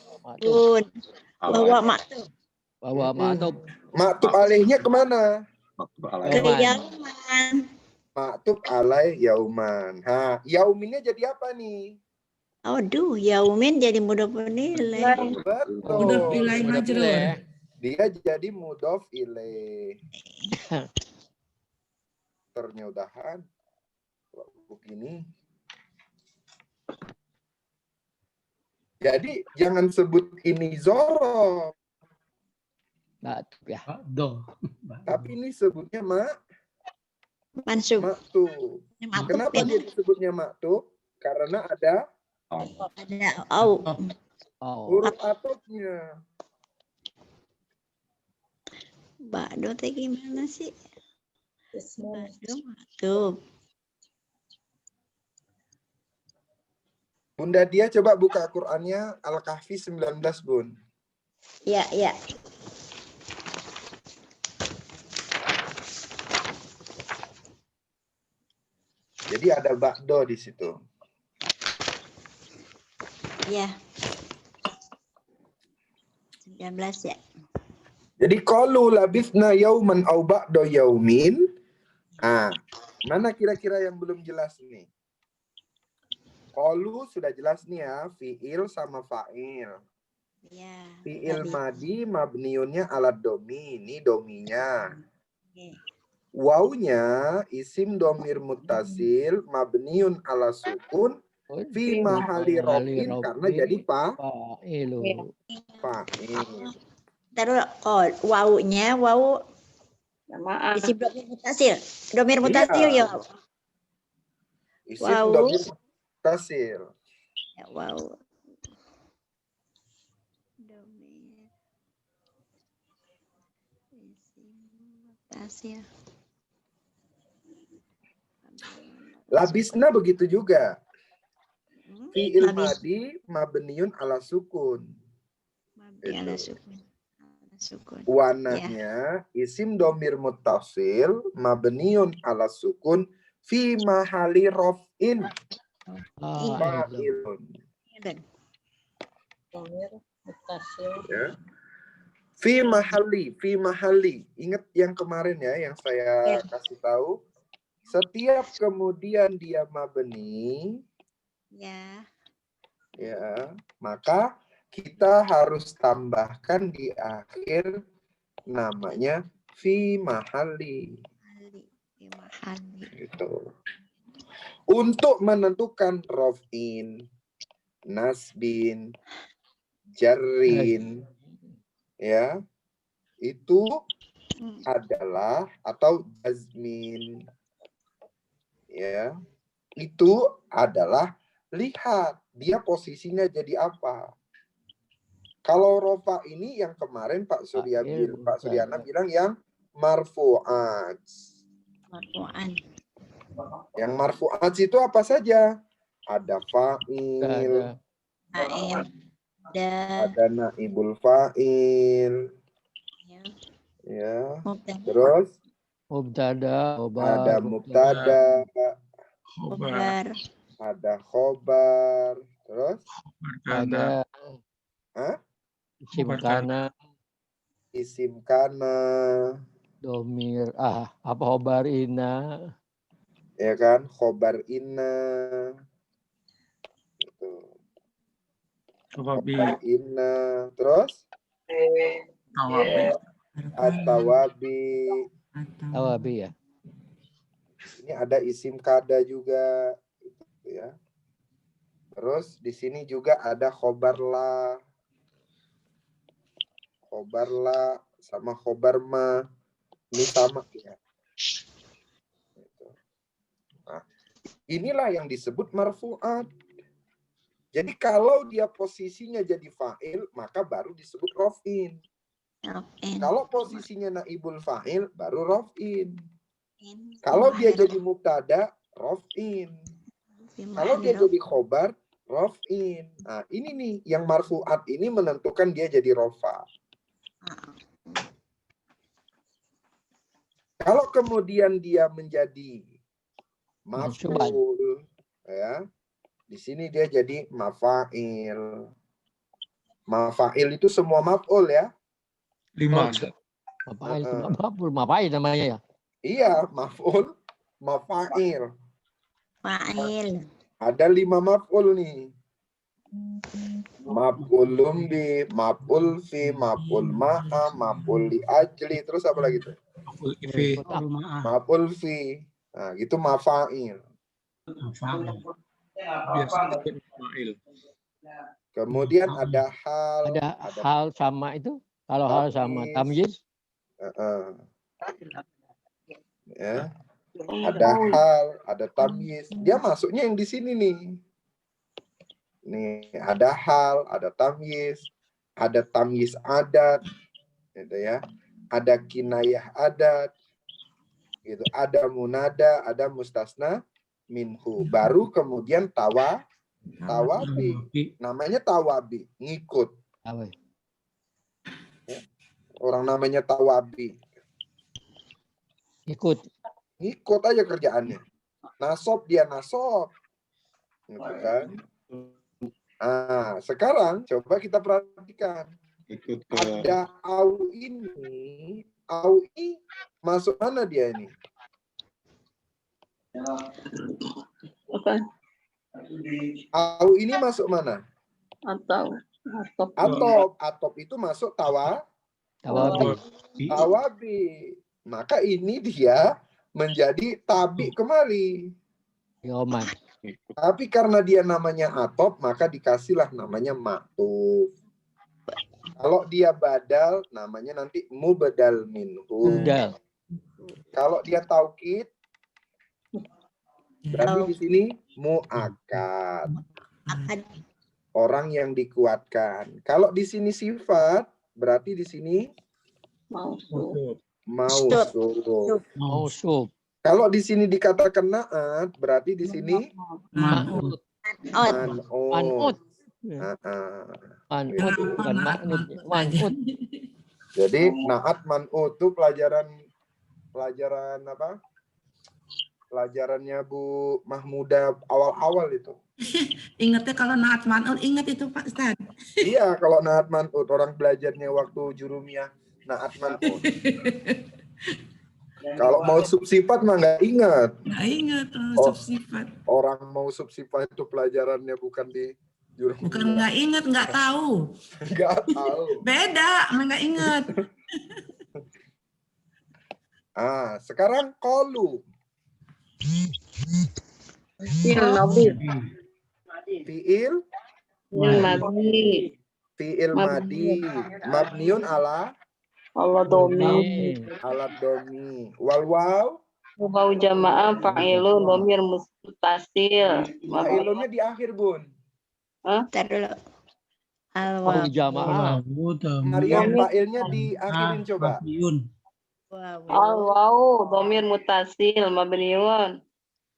Bahwa maktub. Wahwa maktub. Maktub alaihnya kemana? Ke yauman. Maktub alaih yauman. Yauminnya jadi apa nih? Aduh, yaumin jadi mudhof ilaih. Betul. Mudhof ilaih majrur. Dia jadi mudhof ilaih. Ternyudahan. Begini. Jadi jangan sebut ini zorof. Ya. Tapi ini sebutnya Mansub. maktub. Kenapa dia disebutnya maktub? Karena ada Ada au. huruf atofnya. Ba'do teh gimana sih? Ba'do maktub. Bunda Dia coba buka Qur'annya Al-Kahfi 19, Bun. Ya, ya. Jadi ada ba'do di situ. Ya. 19 ya. Jadi qalu labithna yauman au ba'da yaumin. Mana kira-kira yang belum jelas nih? Qalu sudah jelas nih ya, fi'il sama fa'il. Ya. Fi'il madi mabniunnya ala domi, ini dominya. Oke. Wawnya isim domir muttasil mabniun ala sukun fi mahali rofin karena jadi fa'il. Taruh wawunya wawu isim domir mutasil. Domir mutasil ya. Isim Wawu. domir mutasil. Ya, wawu. Domir isim mutasil. Labisna begitu juga. Fi'il Labis. madi mabniun ala sukun. Ala sukun. Ala sukun. Wananya isim domir muttasil mabniun ala sukun fi mahali rof'in. Fa'ilun. Ya. Fi mahali. Ingat yang kemarin ya, yang saya kasih tahu. Setiap kemudian dia mabni, ya, maka kita harus tambahkan di akhir namanya fi mahali. Gitu. Untuk menentukan rof'in, nasbin, jarrin, ya, itu adalah atau jazmin, ya, itu adalah lihat dia posisinya jadi apa. Kalau rofa ini yang kemarin Pak Suryana bilang yang marfu'at. Yang marfu'at itu apa saja? Ada fa'il, ada naibul fa'il, ya. Terus Mubtada, ada mubtada, Khobar. ada khobar, terus ada isim kana, isim kana, domir, apa khobar ina, ya kan, khobar inna, gitu. Tawabi. Khobar inna, terus at-tawabi. tawabi ya. Ini ada isim kada juga, gitu ya. Terus di sini juga ada khobar la sama khobar ma. Ini sama ya. Gitu. Nah, inilah yang disebut marfu'at. Jadi kalau dia posisinya jadi fa'il, maka baru disebut rof'in. Kalau posisinya naibul fa'il, baru rof'in. Kalau dia jadi mubtada, rof'in. Kalau dia jadi khobar, rof'in. Nah, ini nih yang marfu'at ini menentukan dia jadi rofa. Kalau kemudian dia menjadi maf'ul, ya, di sini dia jadi mafa'il. Mafa'il itu semua maf'ul ya. 5. Mafa'il namanya ya. Iya, maf'ul, mafa'il. Fa'il. Ada 5 maf'ul nih. Maf'ulun bi, maf'ul fi, maf'ul ma'a, maf'ul li ajli, terus apa lagi tuh? Maf'ul fi. Nah, gitu mafa'il. Kemudian ada hal. Ada hal sama itu. Kalau hal sama tamyiz. Ya. Ada hal, ada tamyiz. Dia masuknya yang di sini nih. Nih, ada hal, ada tamyiz adat, gitu ya. Ada kinayah adat, gitu. Ada munada, ada mustasna minhu. Baru kemudian tawabi. Namanya tawabi, ngikut. Orang namanya tawabi. Ngikut aja kerjaannya. Nasob dia nasob. Gitu kan? Nah, sekarang coba kita perhatikan. Ada au ini. Au ini masuk mana dia ini? Au ini masuk mana? Atop itu masuk tawabi. Maka ini dia menjadi tabi kemari. Tapi karena dia namanya atop, maka dikasihlah namanya ma'tuf. Kalau dia badal, namanya nanti mubadal minhu. Kalau dia taukid, berarti di sini mu'akad. Orang yang dikuatkan. Kalau di sini sifat, berarti di sini mausuf. Kalau di sini dikatakan naat, berarti di sini man'ut. Jadi naat man'ut itu pelajaran apa? Pelajarannya Bu Mahmuda awal-awal itu. Ingatnya kalau naat man'ut, ingat itu Pak Ustaz. Iya, kalau naat man'ut orang belajarnya waktu jurumiyah naat man'ut. Kalau mau subsifat mah nggak ingat. Nggak ingat subsifat. Orang mau subsifat itu pelajarannya bukan di jurumiyah. Bukan nggak ingat, nggak tahu. Nggak tahu. Beda, nggak ingat. Sekarang qalu. Fi'il fi'il madi mabniun ala Domi. domi. Wal waw Waw jamaah fa'ilun dhamir muttasil. fa'ilunnya di akhir, Bun. Ntar dulu. Wawu Al-waw. jamaah. Maria fa'ilnya diakhirin coba. Al waw dhamir muttasil mabniun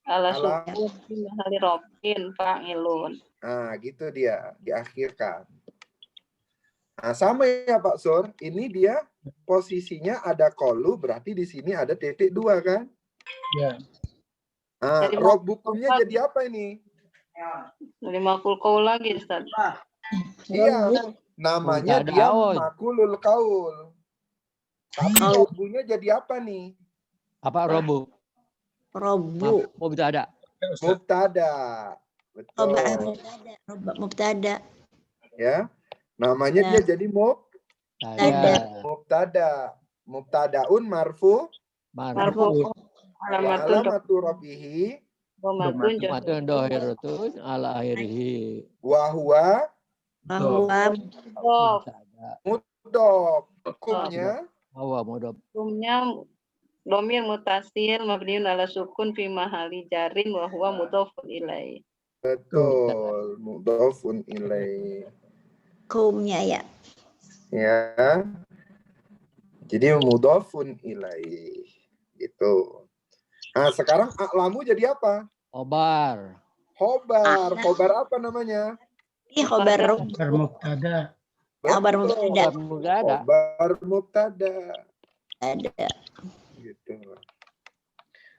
ala Ala. sukun fi mahalli rafin fa'ilun. Nah, gitu dia, diakhirkan. Nah, sama ya Pak Sur. Ini dia posisinya ada kolu, berarti di sini ada titik 2 kan? Ya. Nah, Jadi rob bukumnya jadi apa ini? Dari makul kau lagi Ustaz. Iya, namanya Mubtada dia awal. makulul kaul. Tapi robunya jadi apa nih? Apa robu? Robu. Mubtada. Mubtada. Betul. Mubtada. Ya. Namanya Ya. dia jadi Ada. mubtada. Mubtadaun marfu Marfu. wa Alamatun alamatu rafihi domatun Matun dohiratun ala akhirih. wa huwa Bahwa dof. mudhof. Hukumnya Wawa mudof. Hukumnya dhamir muttasil mabniun ala sukun fi mahalli jarin wa huwa mudhofun ilaih. betul mudhofun ilaih. kumnya ya. Ya. Jadi mudhofun ilaih. Itu. Nah, sekarang aklamu jadi apa? Obar. Khobar. Khobar apa namanya? Ini khobar Mubtada. Khobar mubtada. Mubtada. Khobar mubtada. Ada. Gitu.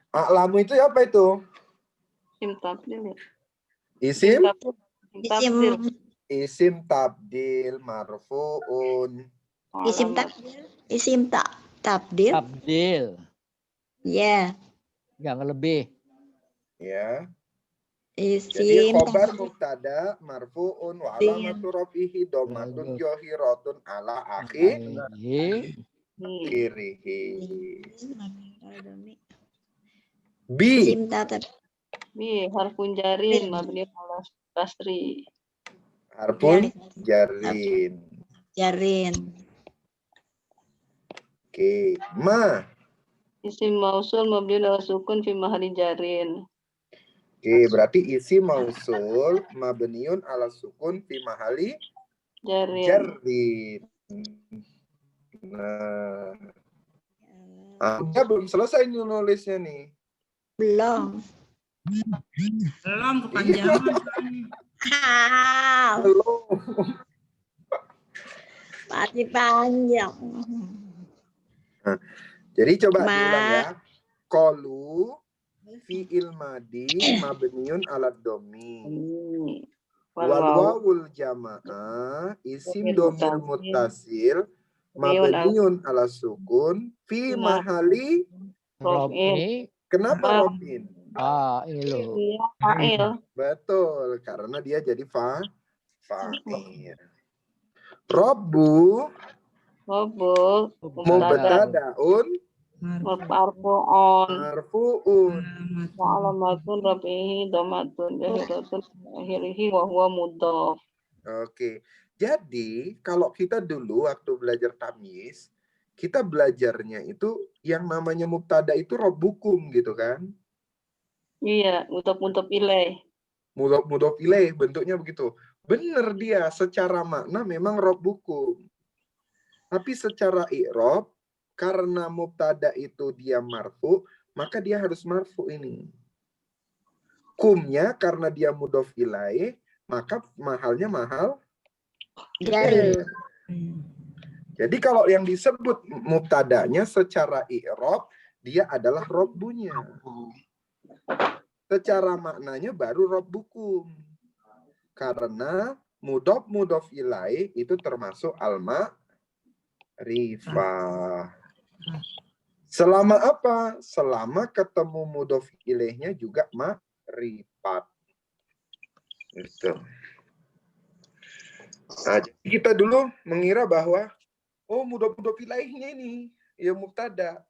Aklamu itu apa itu? Isim tabdil ya. Isim? Isim Isim tabdil marfu'un. isim tabdil. Isim tabdil. Tabdil. Ya. Yang lebih. Ya. Jadi Isim khobar mubtada marfu'un wa alamatu rafihi dhammatun zahiratun ala Akhirih. akhirihi. B. Isim tabdil. Bi harfun jarin mabniun ala kasri. Harfun jarin. Jarin. Oke. Ma. Isim mausul mabniun ala sukun fi mahalli jarin. Oke, berarti isi mausul mabniun ala sukun fi mahali Jarin. jarrin. Nah, Anda belum selesai nulisnya nih. Belum. Belum kepanjangan. Belum. Masih panjang. Jadi coba Ma. diulang ya. Qalu fi'il madi mabniun ala domi. Wal wawul jamaah isim domir muttasil mabniun ala sukun fi mahali. Robi. Kenapa rofin? Fa'ilu. Iya, fa'il. Betul, karena dia jadi fa'il. Robbu Mabul. mubtadaun Marfu'un. marfu'un. Wa alamatun rafihi dhamatun zahiratun akhirihi wa huwa mudhaf. Oke. Jadi, kalau kita dulu waktu belajar tamyiz, kita belajarnya itu yang namanya mubtada itu robbukum gitu kan. Iya, mudhaf ilaih. Mudhof ilaih bentuknya begitu. Benar dia secara makna memang robbukum. Tapi secara i'rab karena mubtada itu dia marfu, maka dia harus marfu ini. Kumnya karena dia mudhof ilaih, maka mahalnya mahal Jarin. Jadi kalau yang disebut mubtadanya secara i'rab dia adalah robbunya. Secara maknanya baru robbukum. Karena mudhof ilaih itu termasuk al-ma'rifah. Selama apa? Selama ketemu mudhof ilaihnya juga ma'rifat. Gitu. Nah, jadi kita dulu mengira bahwa oh mudhof ilaihnya ini ya mubtada.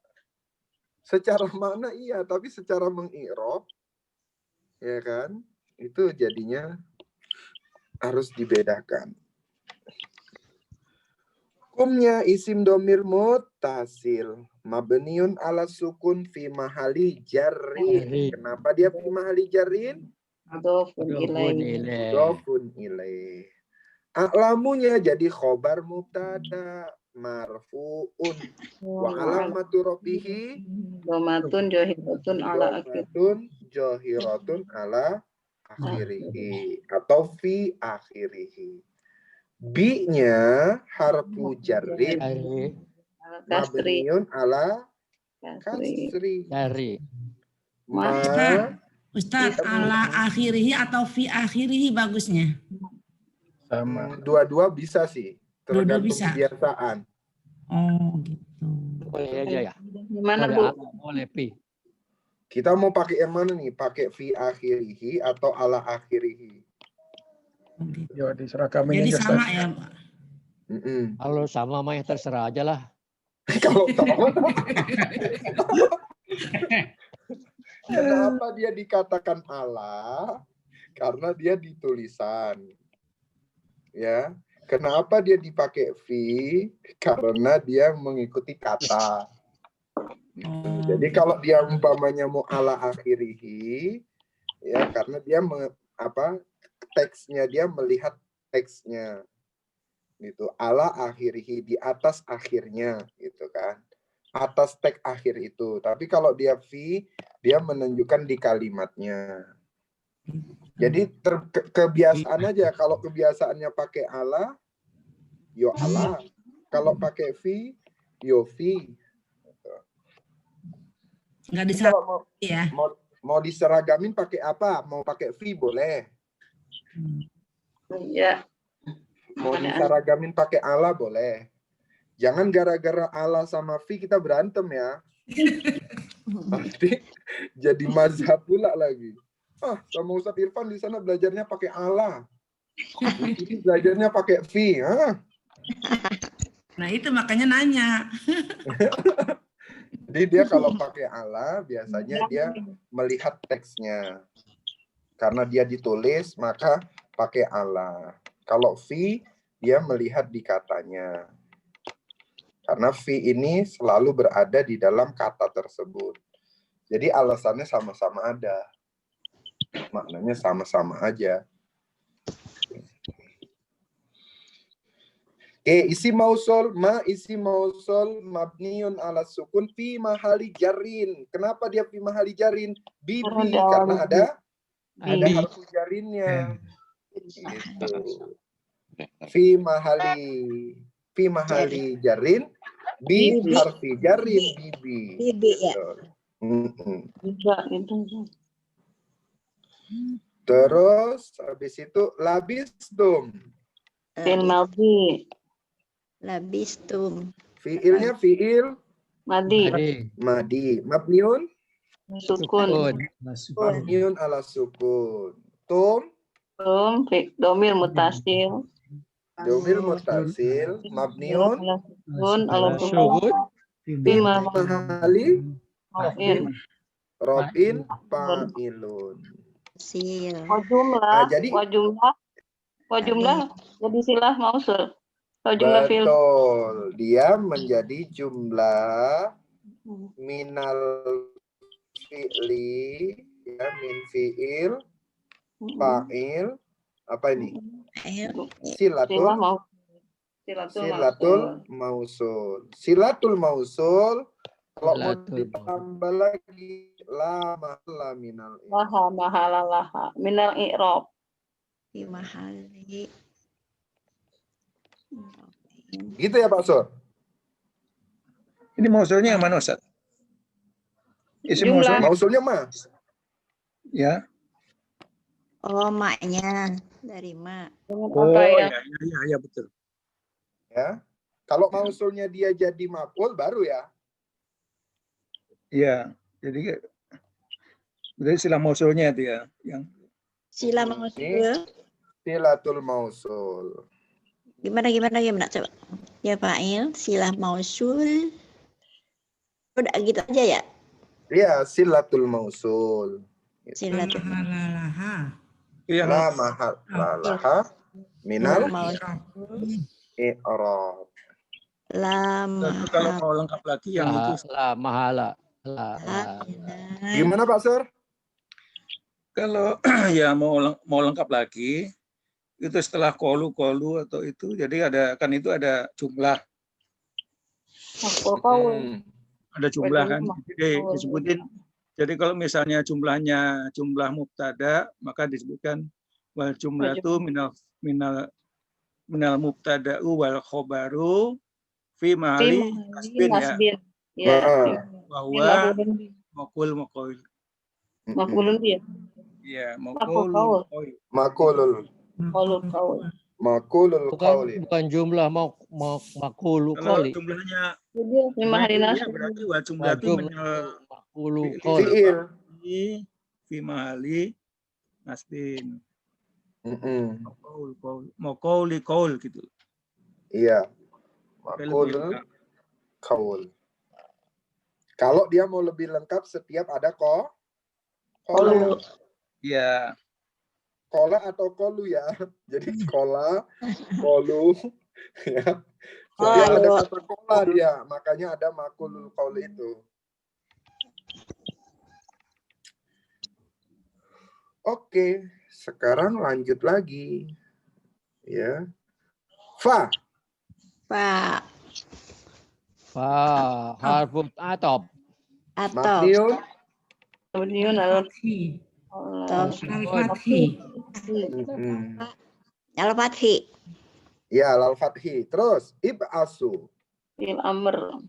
Secara makna iya, tapi secara mengi'rab, ya kan, itu jadinya harus dibedakan. Hukumnya isim domir muttasil mabniun ala sukun fi mahali jarrin. Kenapa dia fi mahali jarrin? Mudhofun ilaih. Mudhofun ilaih. A'lamunya jadi khobar mubtada marfu'un wa alamatu rafihi Domatun jahiratun ala akhir. dhammatun jahiratun ala akhirihi atau fi akhirihi. Bi-nya harfu jarrin Kasri. mabniun ala Kasri. kasri. Dari. Ma Ustaz, ala akhirihi atau fi akhirihi bagusnya? Sama. dua-dua bisa sih, Dua-dua tergantung bisa. kebiasaan. Oh gitu. Boleh aja ya. Gimana Boleh, Bu? boleh pi. Kita mau pakai yang mana nih? Pakai fi akhirihi atau ala akhirihi? Oh, gitu. Ya, diseragamin Jadi aja, sama Ustaz. ya, Pak. Kalau sama mah ya terserah aja lah. Kalau sama, kenapa dia dikatakan ala? Karena dia ditulisan. Ya. Kenapa dia dipakai fi? Karena dia mengikuti kata. Oh, Jadi kalau dia umpamanya mau ala akhirihi, ya karena dia teksnya dia melihat teksnya. Gitu. Ala akhirihi, di atas akhirnya, gitu kan. Atas teks akhir itu. Tapi kalau dia fi, dia menunjukkan di kalimatnya. Jadi kebiasaan aja. Kalau kebiasaannya pakai ala, yo ala. Kalau pakai fi, yo fi. nggak Jadi bisa kalau ya. mau diseragamin pakai apa? Mau pakai fi boleh. Ya. Mau diseragamin pakai ala boleh. Jangan gara-gara ala sama fi kita berantem ya. Nanti jadi mazhab pula lagi. Ah, sama Ustadz Irfan di sana belajarnya pakai ala. Di sini belajarnya pakai fi. Nah itu makanya nanya. Jadi dia kalau pakai ala biasanya dia melihat teksnya. Karena dia ditulis maka pakai ala. Kalau fi dia melihat di katanya. Karena fi ini selalu berada di dalam kata tersebut. Jadi alasannya sama-sama ada. Maknanya sama-sama aja. Oke, isi mausul, isi mausul mabniun ala sukun fi mahali jarrin. Kenapa dia fi mahali jarrin? Bibi, karena ada harfu jarrinnya. Gitu. Fi mahali jarrin bi harfi jarrin bibi. Bibi ya. Terus habis itu labistum. Fil madhi. Labistum. Fiilnya fiil Madi. madi. Mabniun Sukun. mabniun ala sukun. Tum Domir mutasil. domir mutasil mabniun Sukun. Ala sukun. Fi mahali mahali. robin fa'ilun. Sil. Wajumlah. Jadi Wajumlah. Jadi silah mausul. Wajumlah fil. betul, dia menjadi jumlah minal fi'li, ya, min fi'il, fa'il, apa ini? Silatul mausul. Silatul mausul, kalau mau ditambah lagi, la mahala minal Laha. Minal i'rab. Fi mahali. gitu ya Pak Sur? Ini mausulnya yang mana, Ustaz? Isi Jumlah. Mausulnya mah? Ya. Oh, maknya dari mak. Oh, ya, betul. Ya. Kalau mausulnya dia jadi maf'ul baru ya. Iya, jadi sila mausulnya itu ya, yang Sila mausul. Silatul mausul. Gimana coba? Ya fa'il, sila mausul. Udah gitu aja ya. Ya, silatul mausul. Silatul Mahalalaha. Yang La mahalaha minal i'rab. La tapi kalau mau lengkap lagi yang itu La mahala. La. Gimana Pak Sur? kalau ya mau lengkap lagi itu setelah kolu atau itu jadi ada jumlah. Ada jumlah kan. Jadi disebutin. Jadi kalau misalnya jumlahnya jumlah mubtada, maka disebutkan wal jumlatu minal mubtada'u wal khobaru fi mahali kasbin ya. Bahwa maqulun ya, maqulul qauli. Bukan jumlah makulu Kalau qoli. jumlahnya Iya, berarti wal jumlatu minal Makulu qoli. Fi'il. fi mahali nasbin. Mm-mm. Maquli qaul gitu. Iya. Lebih Makul lengkap. kaul. Kalau dia mau lebih lengkap setiap ada kola. Ya, Kola atau kolu ya. Jadi kola, kolu ya. Setiap ada kata kola dia, makanya ada makulul kaul itu. Oke, sekarang lanjut lagi. Ya. Fa. Fa Harfut atop. atau Mabniun. Al-Fathi. al-fathi. Ya, lal fathi. Terus ib'asu. Amr.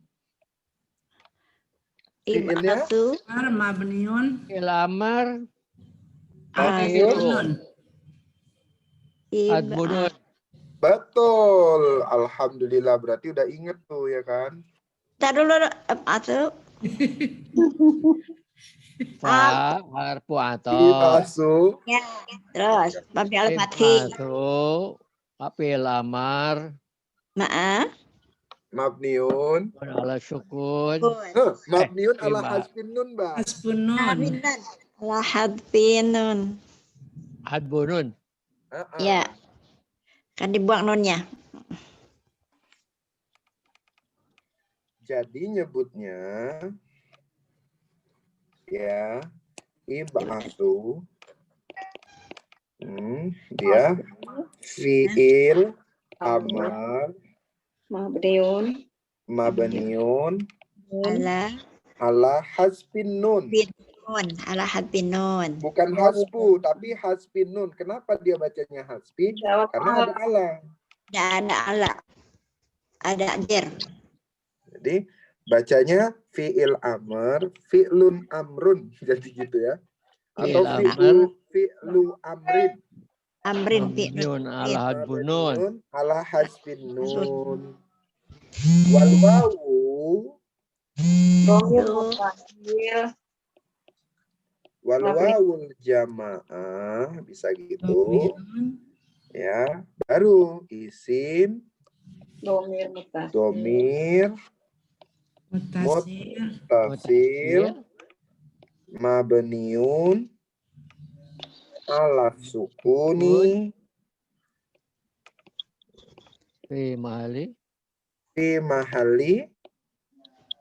Fi'ilnya? Ib'atsu Mabniun. Ilamar. Mabniun. Adbunun. Betul. Alhamdulillah, berarti udah inget tuh ya kan? Tar dulu ib'atsu. Fa harfu atop. Ib'asu. Ya, terus mabni al-fathi. Ib'atsu. Apil amar. Ma'a Mabniun. Ala syukun. Mabniun ala Iba. hasbin nun, Mbak. Hasbunun. ala hadfin nun. Adbunun. Ya. Kan dibuang nunnya. Jadi nyebutnya ya ib'asu. Dia fi'il amar Mabniun. mabniun Ala ala hasbin nun. nun. Ala hadfin nun. Bukan hasbu, tapi hasbin nun. Kenapa dia bacanya hasbi? Karena ada ala. Ada ala. Ada jer. Jadi bacanya fi'il amr, fi'lun amrun. Jadi gitu ya. Atau fi'lu amrin. Amrin Mabniun ala hadbunun. Ala hasbin nun. Wal wawu. Wal wawul jamaah. Bisa gitu. Ya. Baru isim. Domir. Mutasir. Mutasil. Mabniun. Ala sukuni. Fi mahali. Fi mahali.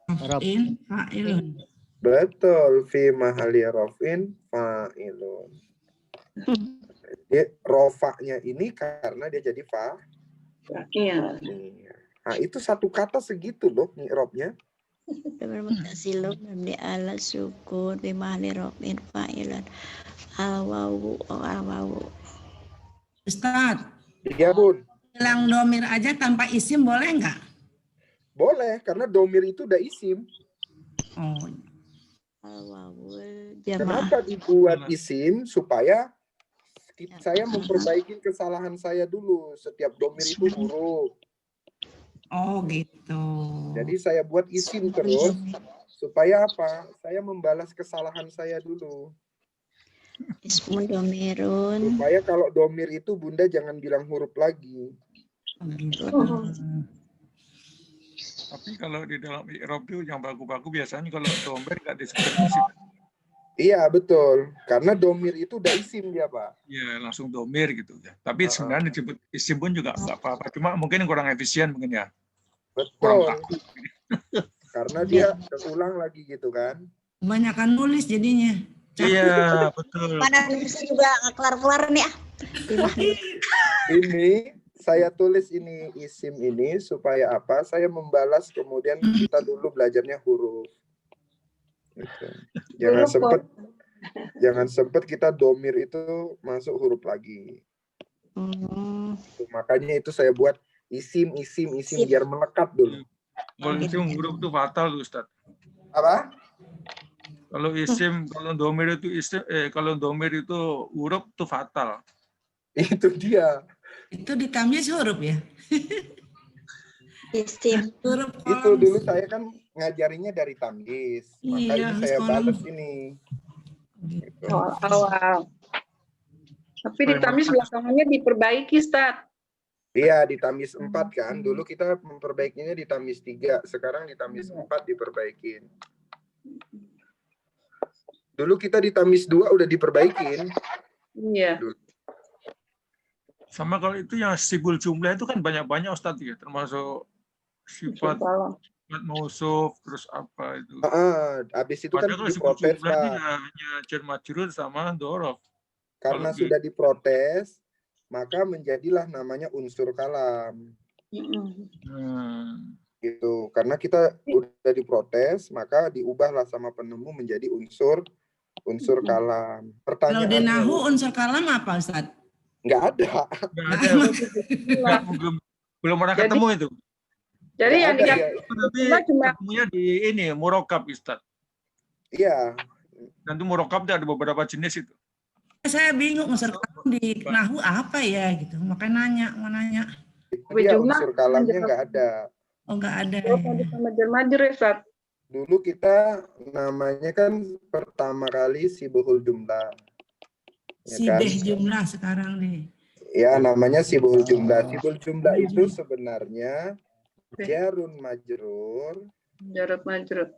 Raf'in fa'ilun. Betul. Fi mahali raf'in fa'ilun. Jadi rofaknya ini karena dia jadi Iya. Nah, itu satu kata segitu loh i'rabnya. Mutasilun mabni ala sukun bi mahli raf'in fa'ilan. Al-wawu. Ustaz, Iya, Bun. bilang domir aja tanpa isim boleh nggak? Boleh, karena domir itu udah isim. Oh, Al-wawu jamaah. Kenapa dibuat isim? Supaya saya memperbaiki kesalahan saya dulu. Setiap domir itu huruf. oh gitu. Jadi saya buat isim terus. Supaya apa? Saya membalas kesalahan saya dulu. Ismun domirun. Supaya kalau domir itu Bunda jangan bilang huruf lagi. Oh, gitu. Tapi kalau di dalam i'rab itu yang baku-baku biasanya kalau domir nggak disebut isim. Iya betul, karena domir itu udah isim dia Pak. Ya langsung domir gitu ya. Tapi sebenarnya disebut isim pun juga nggak apa-apa. Cuma mungkin kurang efisien mungkin ya. Kurang Betul. baku. Karena dia terulang lagi gitu kan. Kebanyakan nulis jadinya. Iya betul. Mana nulisnya juga nggak kelar-kelar nih ah. Ini saya tulis ini isim ini supaya apa? Saya membalas kemudian kita dulu belajarnya huruf. Gitu. Jangan sempet kita domir itu masuk huruf lagi. Makanya itu saya buat isim biar melekat dulu. Kalau isim huruf itu fatal Ustaz. Apa? Kalau isim, kalau domir itu isim, kalau domir itu huruf itu fatal. Itu dia. Itu ditamyiz huruf ya? Isim. Huruf Itu dulu saya kan ngajarinya dari tamyiz. Maka Iya, ini saya kolom. balas ini. Gitu. Awal. Tapi di tamis belakangannya diperbaiki, Ustaz. Iya, di tamis 4 kan. Dulu kita memperbaikinya di tamis 3. Sekarang di tamis 4 diperbaikin. Dulu kita di tamis 2 udah diperbaikin. Iya. Sama kalau itu yang sibul jumlah itu kan banyak-banyak Ustadz ya, termasuk sifat mausuf, terus apa itu. Habis itu kan Padahal kalau sibul diprotes, jumlah itu Pak. hanya jar majrur sama dorof. Karena Kalau sudah diprotes, maka menjadilah namanya unsur kalam. Gitu. Karena kita udah diprotes, maka diubahlah sama penemu menjadi unsur kalam. Kalau Pertanyaan di nahu unsur kalam apa Ustaz? nggak ada. nggak ada, belum pernah Jadi- ketemu itu. Jadi Nggak yang ada, dikatakan ya. Tapi cuma ketemunya di ini murokab Ustadz. Iya. Dan itu murokab ada beberapa jenis itu. Saya bingung unsur kalam di nahu apa ya gitu. Makanya mau nanya. Itu dia Jumlah unsur kalamnya nggak ada. Oh nggak ada. sama jar-majrur ya, Ustaz. Dulu kita namanya kan pertama kali sibuhul jumlah. Ya kan? Sibeh jumlah sekarang nih. Ya, namanya sibuhul jumlah. Sibuhul jumlah itu sebenarnya jarun majrur Jarab majrur.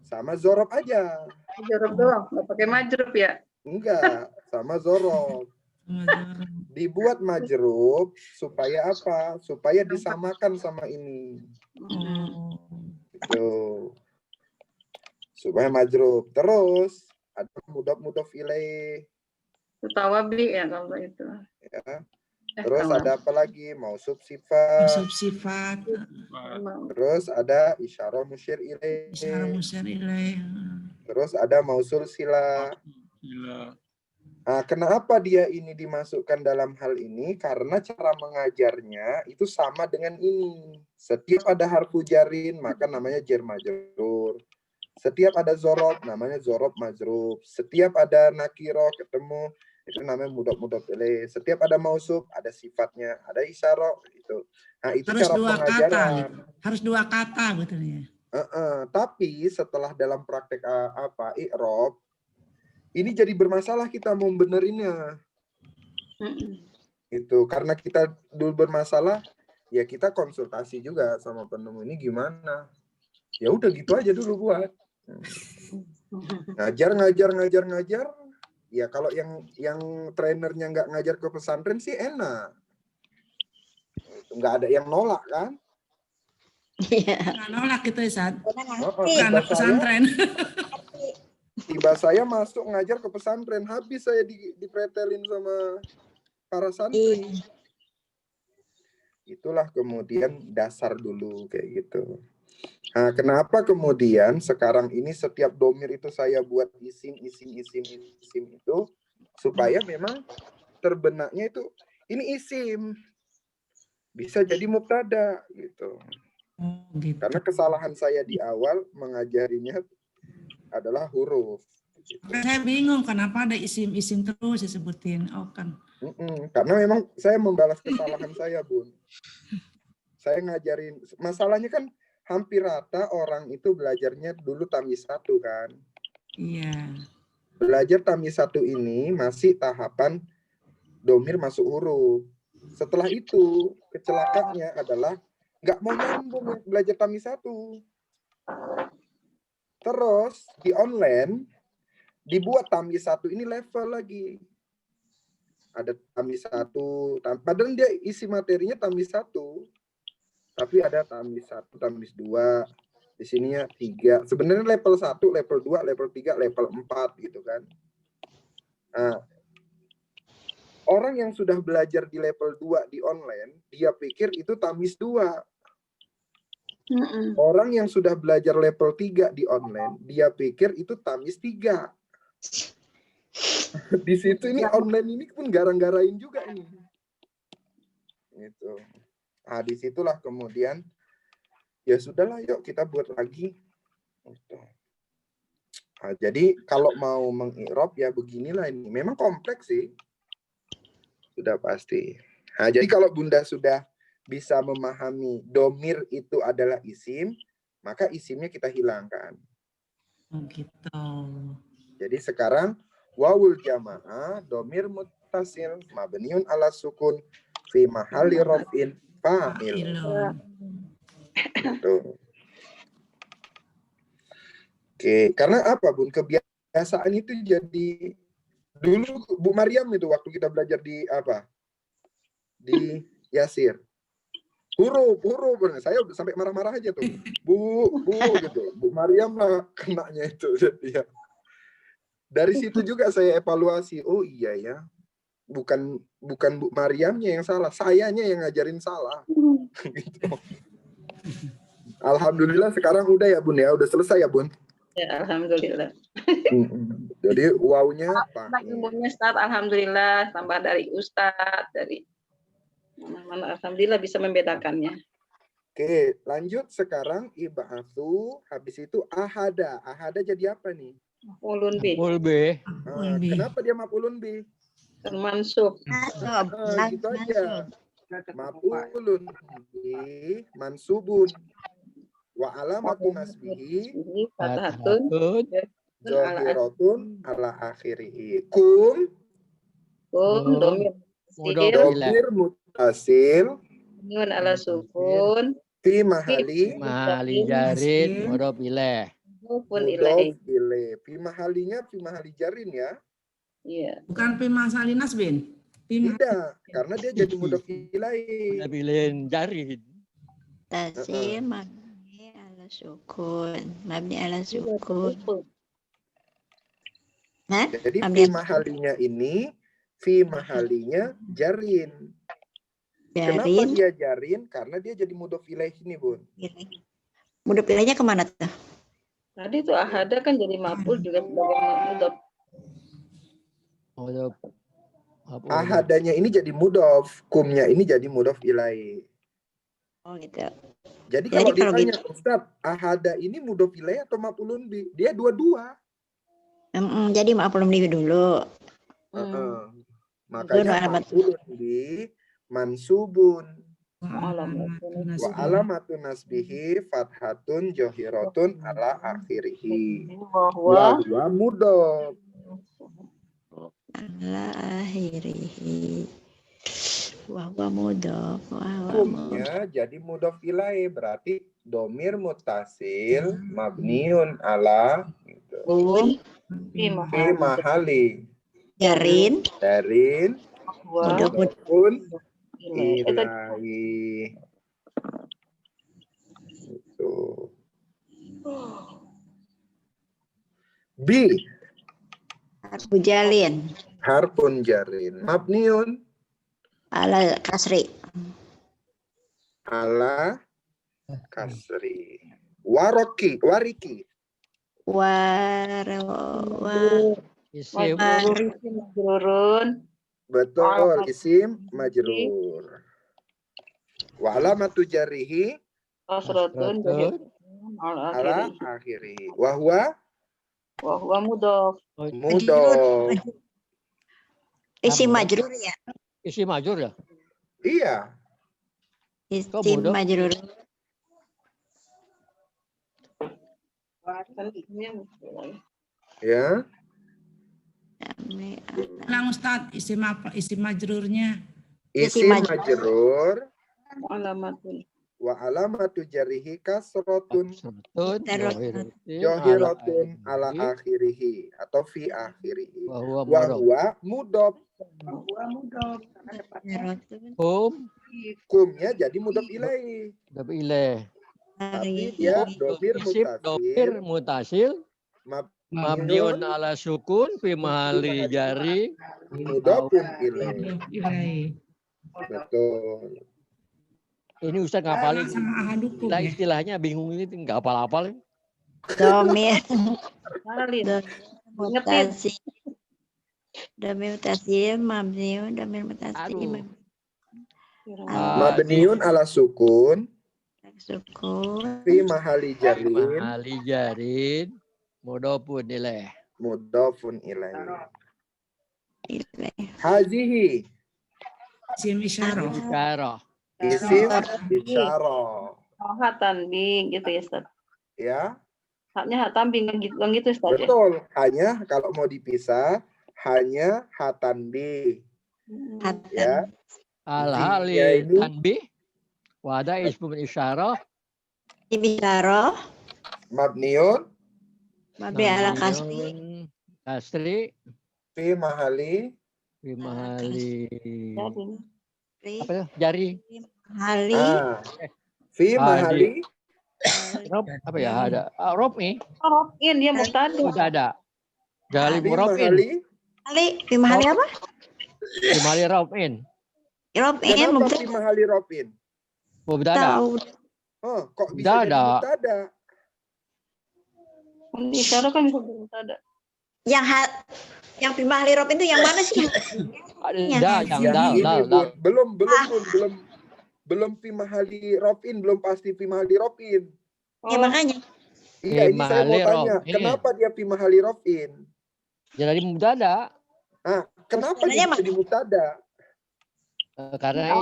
sama zorob aja. Jarab doang, nggak pakai majrur ya. Enggak, sama zorob. Dibuat majrub supaya apa? Supaya disamakan sama ini. Gitu. Supaya majrub. Terus ada mudhof ilaih. Tawabi ya kalau itu. Ya. Terus ada apa lagi? Mausuf Maksud sifat. sifat. Terus ada isyarah musyir ilaih. Isyarah musyir ilaih. Terus ada mausul sila. Gila. Nah, kenapa dia ini dimasukkan dalam hal ini? Karena cara mengajarnya itu sama dengan ini. Setiap ada harfu jarin, maka namanya jar majrur. Setiap ada zorob, namanya zorob majrub. Setiap ada nakiro ketemu, itu namanya mudhof ilaih. Setiap ada mausuf, ada sifatnya, ada isyarah gitu. Nah, itu Harus cara dua kata. pengajaran. Gitu. Harus dua kata gitu ya. Tapi setelah dalam praktek i'rab, ini jadi bermasalah kita mau benerinnya. Itu karena kita dulu bermasalah, ya kita konsultasi juga sama penemu ini gimana. Ya udah gitu aja dulu buat. Ngajar. Ya kalau yang trainernya nggak ngajar ke pesantren sih enak. Nggak ada yang nolak kan? Iya. Nggak nolak gitu Ustaz. Ngerti. Anak pesantren. Tiba saya masuk ngajar ke pesantren, habis saya dipretelin sama para santri. Itulah kemudian dasar dulu kayak gitu. Nah, kenapa kemudian sekarang ini setiap domir itu saya buat isim itu supaya memang terbenaknya itu ini isim bisa jadi mubtada gitu. Gitu. Karena kesalahan saya di awal mengajarinya adalah huruf. Saya bingung kenapa ada isim-isim terus disebutin. Oh kan. Karena memang saya membalas kesalahan saya, Bun. Saya ngajarin, masalahnya kan hampir rata orang itu belajarnya dulu tamyiz 1 kan. Iya. Belajar tamyiz 1 ini masih tahapan domir masuk huruf. Setelah itu kecelakaannya adalah nggak mau nyambung belajar tamis 1. Terus di online dibuat tamis 1 ini level lagi. Ada tamis 1, padahal dia isi materinya tamis 1. Tapi ada tamis 1, tamis 2. Di sininya 3. Sebenarnya level 1, level 2, level 3, level 4 gitu kan. Nah, orang yang sudah belajar di level 2 di online, dia pikir itu tamis 2. Orang yang sudah belajar level 3 di online, dia pikir itu tamis 3. Di situ ini online ini pun garang-garain juga ini. Gitu. Nah, disitulah kemudian ya sudahlah, yuk kita buat lagi. Gitu. Nah, jadi kalau mau mengi'rab ya beginilah ini. Memang kompleks sih. Sudah pasti. Nah, jadi kalau Bunda sudah bisa memahami domir itu adalah isim, maka isimnya kita hilangkan. Gitu. Jadi sekarang wawul jamaah domir muttasil mabniun ala sukun fi mahalli raf'in fa'il. Gitu. Oke, karena apa Bun? Kebiasaan itu jadi dulu Bu Maryam itu waktu kita belajar di apa? Di Yasir. Huruf, saya udah sampai marah-marah aja tuh. Bu gitu. Bu Maryam lah kenanya itu. Jadi ya. Dari situ juga saya evaluasi. Oh iya ya. Bukan Bu Maryamnya yang salah, sayanya yang ngajarin salah. Gitu. Alhamdulillah sekarang udah ya Bun ya, udah selesai ya Bun. Ya, alhamdulillah. Jadi wawunya Pak. Ilmunya Ustaz, alhamdulillah, tambah dari Ustaz, dari mana alhamdulillah bisa membedakannya. Oke, lanjut sekarang iba'atsu, habis itu ahada. Ahada jadi apa nih? Maf'ulun bih. Maf'ul bih. Kenapa dia maf'ulun bih? Mansub. Gitu aja. Maf'ulun bih mansubun. Wa alamatu nasbihi Fathatun zahiratun ala akhirih. Kum domir Mudofil. muttasil nun ala sukun fi mahali Jarin mudhof ilaih. mudhofun mudof ilaih. ilaih. Fi mahalinya fi mahali jarin ya. Iya. Bukan Pimasalinas, Bin. Tidak, karena dia jadi mudof ilaih. Mudhof ilaih jarin. Tasil mabni ala sukun. Mabni ala sukun. Hah? Jadi Mabni fi mahalinya ini fi mahalinya jarin. Kenapa jarin. dia jarin? Karena dia jadi mudof ilaih ini, Bun. Mudah pilihnya kemana tuh? Tadi tuh ahada kan jadi maf'ul juga sebagai mudhof. Mudhof. Ahadanya ini jadi mudof, kumnya ini jadi mudof ilaih. Oh gitu. Jadi kalau kalau ditanya, gitu- Ustaz, ahada ini mudof ilaih atau maf'ulun bih? Dia dua-dua. Jadi maaf belum dulu. Makanya maf'ulun bih mansubun. Wa alamatun nasbihi fathatun jahiratun ala akhirihi. Wa huwa mudof. Ala akhirihi. Wahwa mudof. Hukumnya jadi mudof ilaih, berarti domir muttasil mabniun ala gitu. Fi mahali Jarin. mudofun ilaih. Itu. B. Bujalin. Harfun jarin mabniun Ala kasri. ala kasri. Wariki. Isim Majrurun. Betul, isim majrur. Wa alamatu jarihi Kasratun ala akhiri. Wa huwa mudhof. mudof. Isim majrur ya. Isim majrur ya. Iya. Isim mudof? majrur. Ya. Bilang Ustaz, isim apa? Isim majrurnya. Isim majrur Alamatun. Wa alamatu jarihi kasrotun Kasratun johiratun ala akhirihi atau fi akhirihi. wa huwa Wa mudhof. huwa mudhof. Hum Kumnya jadi mudhof ilaih. mudhof ilaih. Tapi dia domir Isim domir mutasil mutasil mabniun mabniun ala sukun fi mahalli jari mudhofun ilaih. Ilai. Betul. ini Ustaz ngapalin Sama ahadukum ya. istilahnya bingung ini nggak hafal-hafal. Domir Malin. mutasil. Domir mutasil, mabniun, domir mutasil, Aduh. Mabniun ala sukun sukun, fi mahali jarin Mahalli jarin mudhofun ilaih. mudhofun ilaih. ilai. Hazihi Isim isyarah. Isyarah. isim isyarah. Oh, tanbih gitu ya, Ustaz. Ya, Haknya tanbih gitu Ustaz ya. betul. Hanya kalau mau dipisah hanya hatanbi. Ya. Al-hali Zihnya ini- tanbih wada ismun isyarah Ibisyarah, Mabniun mabni ala kasri, mabniun kasri fi mahali fi mahalli Jadi, apa itu? Jari hali, fi Ah, mahali rob apa ya ada robmi Robin dia mubtada. udah ada jali fi robin mahali. hali, fi mahali apa? fi mahalli robin Robin, Kenapa fi mahali robin? mubtada tahu. Oh, kok Mubtada. bisa jadi mubtada? Isyarah kan bisa mubtada. Yang fi mahali Robin itu yang mana sih? ada Ya. yang Yang dal ini, dal Bun. dal Belum fi mahali robin, belum pasti fi mahali robin. Ya makanya. Iya, Fi ini saya mau mahali tanya, robin. kenapa dia fi mahali robin? jadi mubtada Kenapa Sebenarnya dia jadi mubtada? karena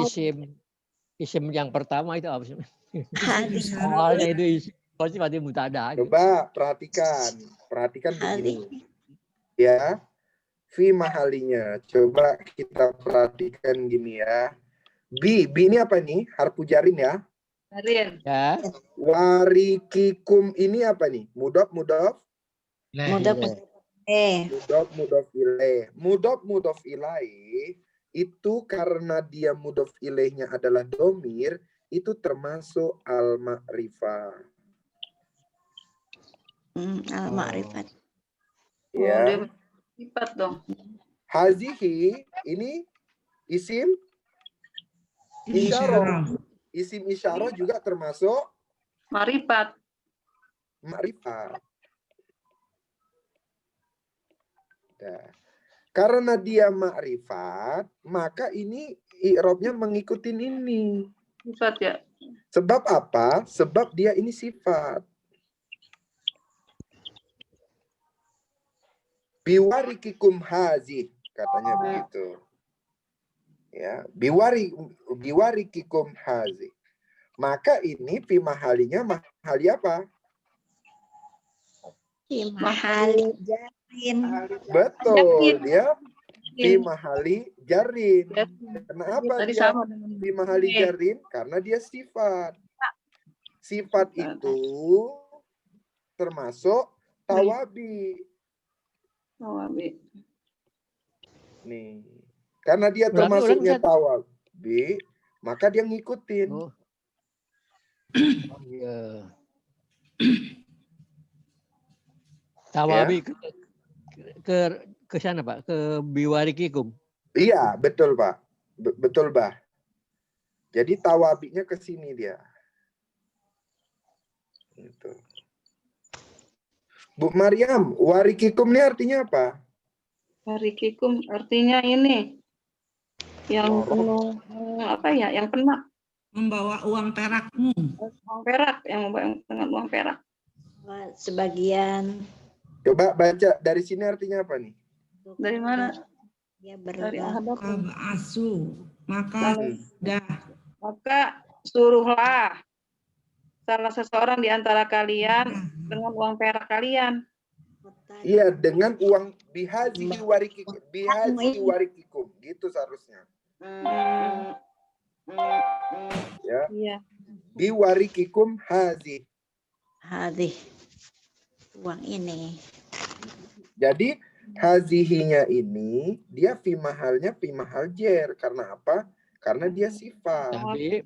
isim yang pertama itu apa sih Isim isyarah. awalnya itu isim pasti mubtada Coba perhatikan begini. Ya, fi mahalinya. Coba kita perhatikan gini ya. Bi ini apa nih? Harfu jarin ya. Jarin. ya Warikikum ini apa nih? Mudhof Mudhof ilaih. Mudhof ilaih itu karena dia mudhof ilaihnya adalah domir, itu termasuk al-ma'rifah. al-ma'rifat. Ya. Dia sifat dong. Hazihi ini isim isyarah. Isim isyarah juga termasuk Marifat. ma'rifat. Nah, karena dia ma'rifat, maka ini i'rabnya mengikuti ini. Sifat ya. Sebab apa? Sebab dia ini sifat. Biwarikikum hazih, katanya begitu. Ya, biwarikikum hazih. Maka ini fi mahalinya mahali apa? Fi mahali jarin. Betul, dia fi mahali jarin. Kenapa Tadi dia sama dengan fi mahali jarin? Karena dia sifat. Sifat itu termasuk tawabi. Nih, karena dia Berarti termasuknya orang tawabi, maka dia ngikutin. oh iya tawabi ke sana Pak ke biwarikikum Iya, betul Pak. Betul Bah. Jadi tawabinya ke sini dia. Gitu. Bu Maryam, warikikum ini artinya apa? Warikikum artinya ini yang penuh apa ya? Yang penak. Membawa uang perakmu. Uang perak yang membawa dengan uang perak. Sebagian Coba baca dari sini artinya apa nih? Dari mana? dia Dari berlaku Ahadapun. Asu. Maka dah. Maka suruhlah salah seseorang di antara kalian dengan uang perak kalian. Iya, dengan uang bihazi warikikum. Gitu seharusnya. Ya. Iya. Biwarikikum hazi. Hadih. Uang ini. Jadi hazihinya ini dia fi mahalnya fi mahal jer. Karena apa? Karena dia sifat. Tapi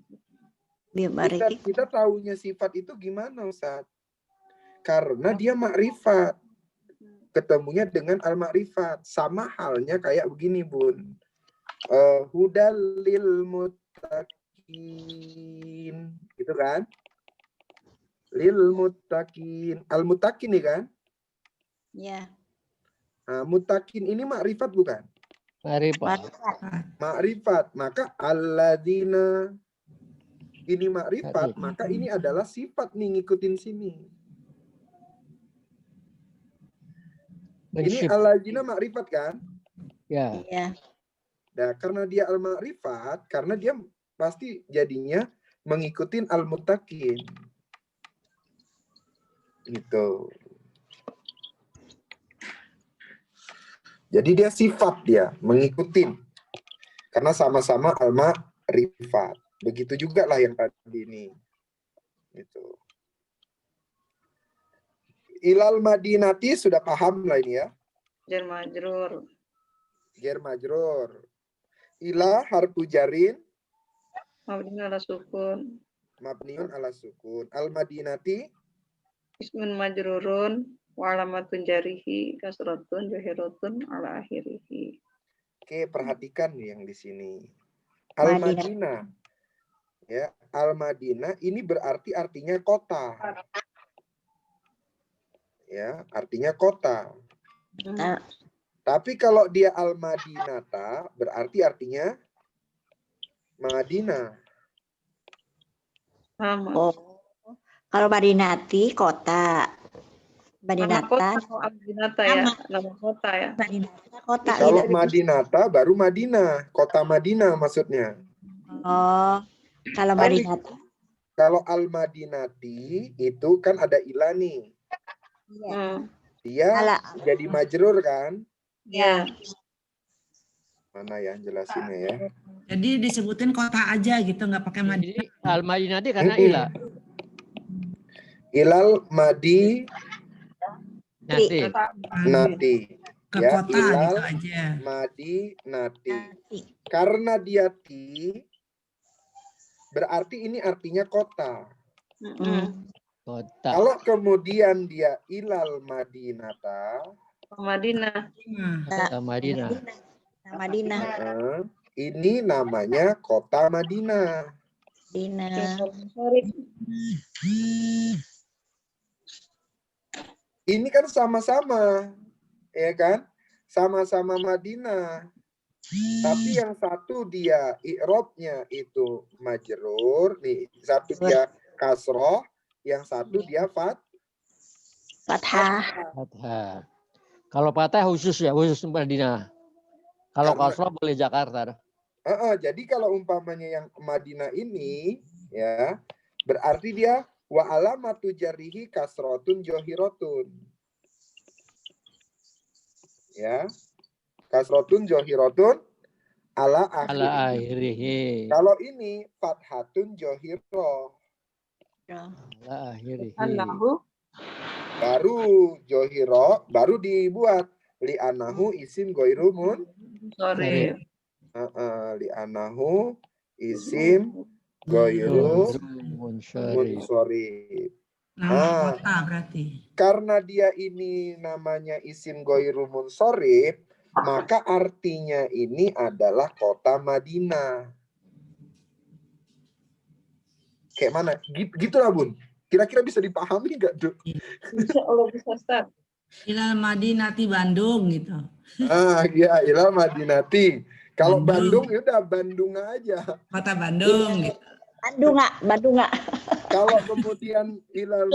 Kita tahunya sifat itu gimana Ustaz? Karena dia makrifat. Ketemunya dengan al-makrifat. Sama halnya kayak begini, Bun. Hudal lil muttaqin. Gitu kan? Lil muttaqin. Al-muttaqin nih kan? Ya. Nah, muttaqin ini makrifat bukan? Makrifat. Makrifat. Maka alladzina ini makrifat, maka ini adalah sifat nih ngikutin sini. Ini alladzina makrifat kan? Ya. Ya. Nah, karena dia al-makrifat, karena dia pasti jadinya mengikuti al-muttaqin. Gitu. Jadi dia sifat dia, mengikuti. Karena sama-sama al-makrifat. Begitu juga lah yang tadi ini. Gitu. Ilal madinati sudah paham lah ini ya. Jar majrur. Ger majrur. Ila harfu jarin Mabni ala sukun. mabniun ala sukun. Al madinati Ismun majrurun wa alamatun jarihi kasratun zahiratun ala akhirih. Oke, perhatikan yang di sini. Al Madinah. Ya, Al Madinah ini berarti artinya kota. Ya, artinya kota. Tapi kalau dia Al Madinata berarti artinya Madinah. Sama. Oh. Kalau Madinati kota. Nama Madinata. kota Madinata ya. Nama kota ya. Madinata kota. Kalau Iya. Madinata baru Madinah, kota Madinah maksudnya. Oh. Kalau Madinata. Kalau Al Madinati itu kan ada ilah nih. Dia jadi majrur kan? Ya. Mana yang jelasinnya ya? Jadi disebutin kota aja gitu, nggak pakai Madinah. Jadi al-Madinah itu karena ilah. Ilal Madi Nanti. Nati. Ke Ya, kota ilal gitu aja. Madi Nati. Karena dia ti berarti ini artinya kota. Kota. Kalau kemudian dia ilal Madinata, Madinah. Kota Madinah. Madinah. ini namanya kota Madinah. Madinah. Ini kan sama-sama, ya kan? Sama-sama Madinah. Tapi yang satu dia i'rabnya itu majrur, nih satu dia kasroh, yang satu dia Fathah. Fathah. Kalau patah khusus ya, khusus Madinah. Kalau kasroh boleh Jakarta. Jadi kalau umpamanya yang Madinah ini, ya berarti dia wa alamatu jarihi kasrotun johirotun. Ya, kasrotun johirotun ala akhirih. Kalau ini fathatun johiro. Ala akhirih. Baru johiro, baru dibuat li anahu isim goirumun. Sorry. Li anahu isim goiru munsorib. Nama kota berarti. Karena dia ini namanya isim goiru munsorib, maka artinya ini adalah kota Madinah. Kayak mana? Gitulah Bun. Kira-kira bisa dipahami nggak tuh? Insya Allah bisa Ustaz. Ilal Madinati Bandung gitu. Iya, ilal Madinati. Kalau Bandung ya udah Bandung aja. Kota Bandung gitu. Bandung. Kalau kemudian ilal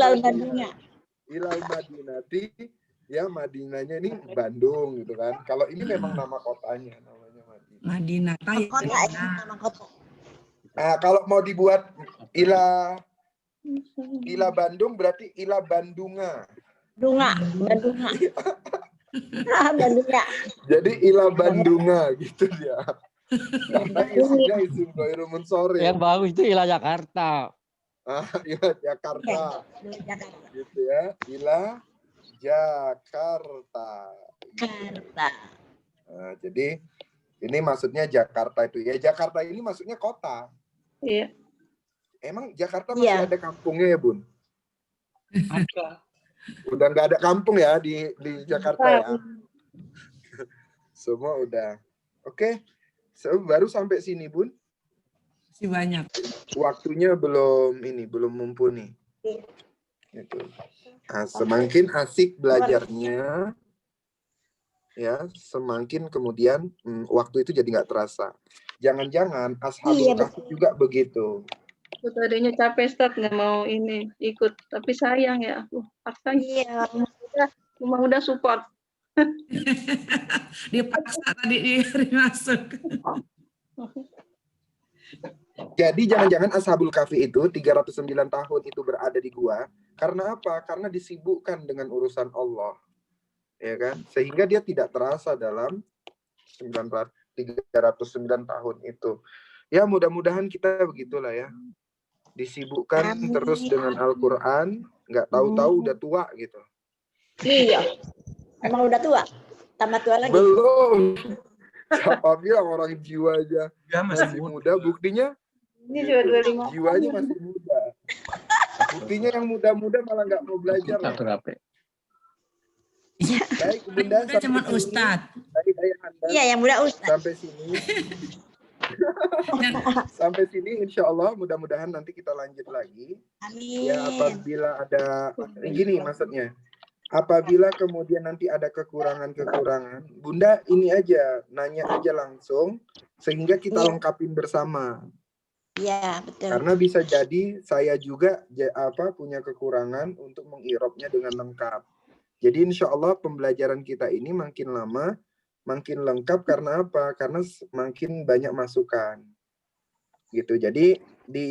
Madinati, ya Madinahnya ini Bandung gitu kan. Kalau ini memang nama kotanya namanya Madinah. Madinah. Nah, kalau mau dibuat ila Bandung berarti ila Bandunga. Bandunga. Jadi ila Bandunga gitu dia. Karena isinya isim ghairu munsharif. Yang bagus itu ila Jakarta. Ila Jakarta. Gitu ya. Ila Jakarta. Jakarta. Nah, jadi ini maksudnya Jakarta itu. Ya Jakarta ini maksudnya kota. Iya. Emang Jakarta masih ada kampungnya ya, Bun? Ada. Udah nggak ada kampung ya di Jakarta ya? Semua udah. Oke. Baru sampai sini, Bun. Masih banyak. Waktunya belum mumpuni. Gitu. Nah, semakin asik belajarnya, ya semakin kemudian waktu itu jadi nggak terasa. Jangan-jangan Ashabul Kahfi juga begitu. Aku tadinya capek Ustaz, nggak mau ini ikut, tapi sayang ya aku paksa. Iya. Cuma udah support. Dipaksa tadi masuk. Jadi jangan-jangan Ashabul Kahfi itu 309 tahun itu berada di gua karena apa? Karena disibukkan dengan urusan Allah. Ya kan? Sehingga dia tidak terasa dalam 309 tahun itu. Ya mudah-mudahan kita begitulah ya. Disibukkan terus dengan Al-Qur'an, nggak tahu-tahu udah tua gitu. Iya. Emang udah tua? Tambah tua lagi? Belum. Siapa bilang orang jiwanya Ya, masih muda, buktinya Ini juga 25. jiwanya masih muda. Buktinya yang muda-muda malah nggak mau belajar. Baik, Bunda. Kita cuma Ustadz. Baik, ayah Anda. Iya, yang muda Ustaz. Sampai sini. Sampai sini, insya Allah mudah-mudahan nanti kita lanjut lagi. Amin. Ya, apabila ada gini maksudnya. Apabila kemudian nanti ada kekurangan-kekurangan, Bunda ini aja, nanya aja langsung, sehingga kita lengkapin bersama. Iya, betul. Karena bisa jadi saya juga punya kekurangan untuk mengirobnya dengan lengkap. Jadi insya Allah pembelajaran kita ini makin lama, makin lengkap karena apa? Karena makin banyak masukan. Gitu. Jadi di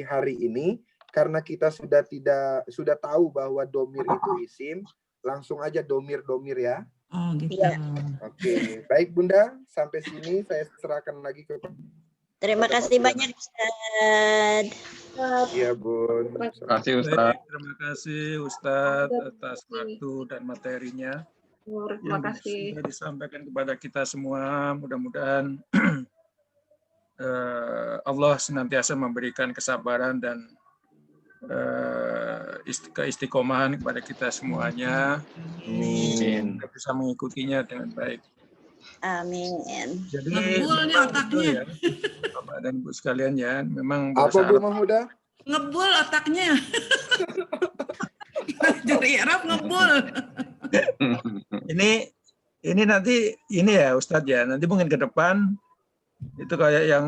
hari ini, karena kita sudah tahu bahwa domir itu isim, langsung aja domir ya. Oh gitu. Iya. Oke, baik Bunda, sampai sini saya serahkan lagi ke Terima kasih banyak Ustaz. Iya Bun. Terima kasih Ustadz atas waktu dan materinya Terima yang kasih. sudah disampaikan kepada kita semua. Mudah-mudahan Allah senantiasa memberikan kesabaran dan keistiqomahan kepada kita semuanya. Amin. Kita bisa mengikutinya dengan baik. Amin. Jadi Ngebul nih otaknya. ya, Bapak dan Ibu sekalian ya, memang Apa bahasa Bu Arab Mahmuda? Ngebul otaknya. Jadi Arab ngebul. ini nanti ini ya Ustadz ya, nanti mungkin ke depan itu kayak yang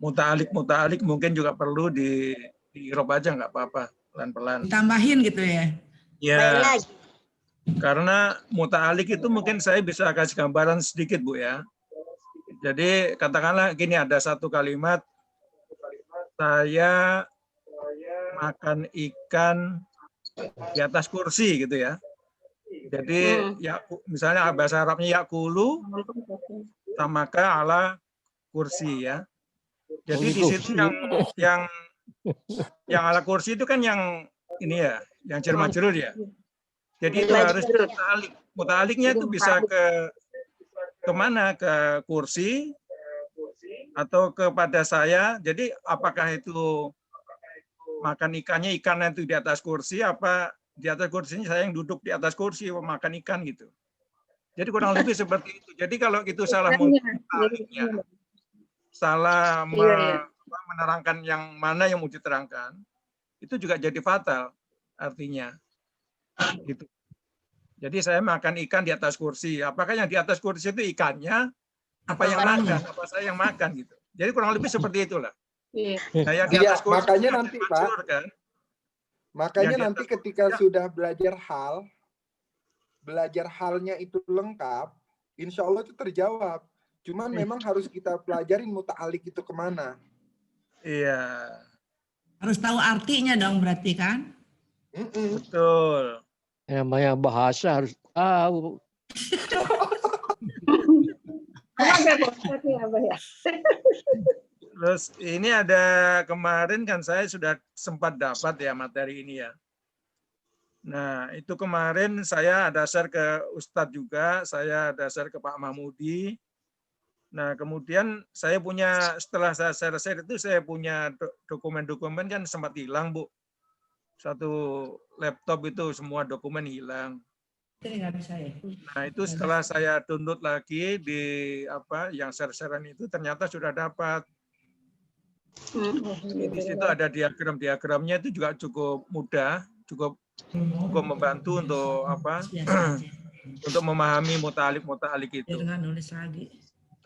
muta'alik mungkin juga perlu di Irob aja nggak apa-apa, pelan-pelan. Tambahin gitu ya. Ya, karena muta'alik itu mungkin saya bisa kasih gambaran sedikit Bu ya. Jadi katakanlah gini, ada satu kalimat, saya makan ikan di atas kursi gitu ya. Jadi ya misalnya bahasa Arabnya yakulu tamaka ala kursi ya. Jadi di situ yang ala kursi itu kan yang ini ya, yang jar-majrur ya. Jadi itu harus muta'alik. Muta'aliknya itu bisa ke mana? Ke kursi atau kepada saya. Jadi apakah itu makan ikannya itu di atas kursi, apa di atas kursinya saya yang duduk di atas kursi makan ikan gitu. Jadi kurang lebih seperti itu. Jadi kalau itu salah muta'aliknya, salah menerangkan yang mana yang mau diterangkan, itu juga jadi fatal artinya. Gitu. Jadi saya makan ikan di atas kursi. Apakah yang di atas kursi itu ikannya? Apa yang makan? Apa saya yang makan gitu. Jadi kurang lebih seperti itulah. Nah, yang di atas kursi makanya nanti Pak. Kan? Makanya nanti ketika sudah belajar halnya itu lengkap, insya Allah itu terjawab. Cuman memang harus kita pelajarin muta'alik itu kemana. Iya. Harus tahu artinya dong berarti kan? Betul. Yang namanya bahasa harus tahu. Terus ini ada kemarin kan saya sudah sempat dapat ya materi ini ya. Nah, itu kemarin saya ada share ke Ustadz juga, saya ada share ke Pak Mahmudi. Nah, kemudian saya punya, setelah saya share itu saya punya dokumen-dokumen kan sempat hilang, Bu. Satu laptop itu semua dokumen hilang. Nah, itu setelah saya download lagi di yang share-sharean itu ternyata sudah dapat. Di situ ada diagram-diagramnya itu juga cukup mudah, cukup membantu untuk untuk memahami muta'alik itu.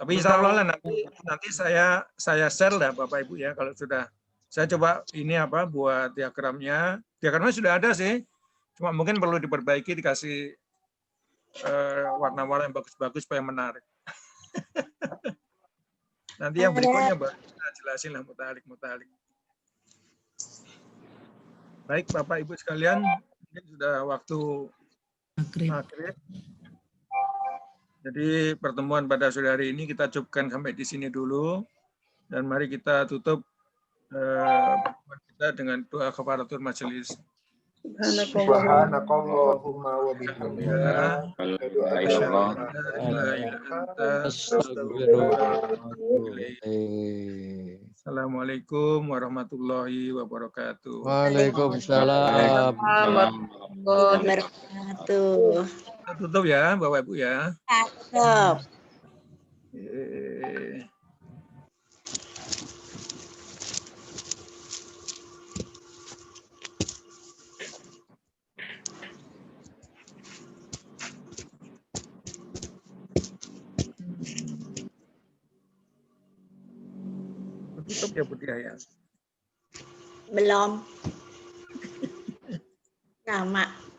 Tapi insya Allah lah nanti saya share lah Bapak Ibu ya kalau sudah saya coba ini buat diagramnya. Diagramnya sudah ada sih, cuma mungkin perlu diperbaiki, dikasih warna-warna yang bagus-bagus supaya menarik. Nanti yang berikutnya kita jelasin lah muta'alik. Baik Bapak Ibu sekalian, ini sudah waktu maghrib. Jadi pertemuan pada sore hari ini kita cukupkan sampai di sini dulu. Dan mari kita tutup pertemuan kita dengan doa kafaratul majelis. Subhanakallahumma wa bihamdika. Assalamualaikum warahmatullahi wabarakatuh. Waalaikumsalam. Wabarakatuh. Kita tutup ya Bapak Ibu ya. Tutup. Tutup ya Budia ya. Belum. Lama.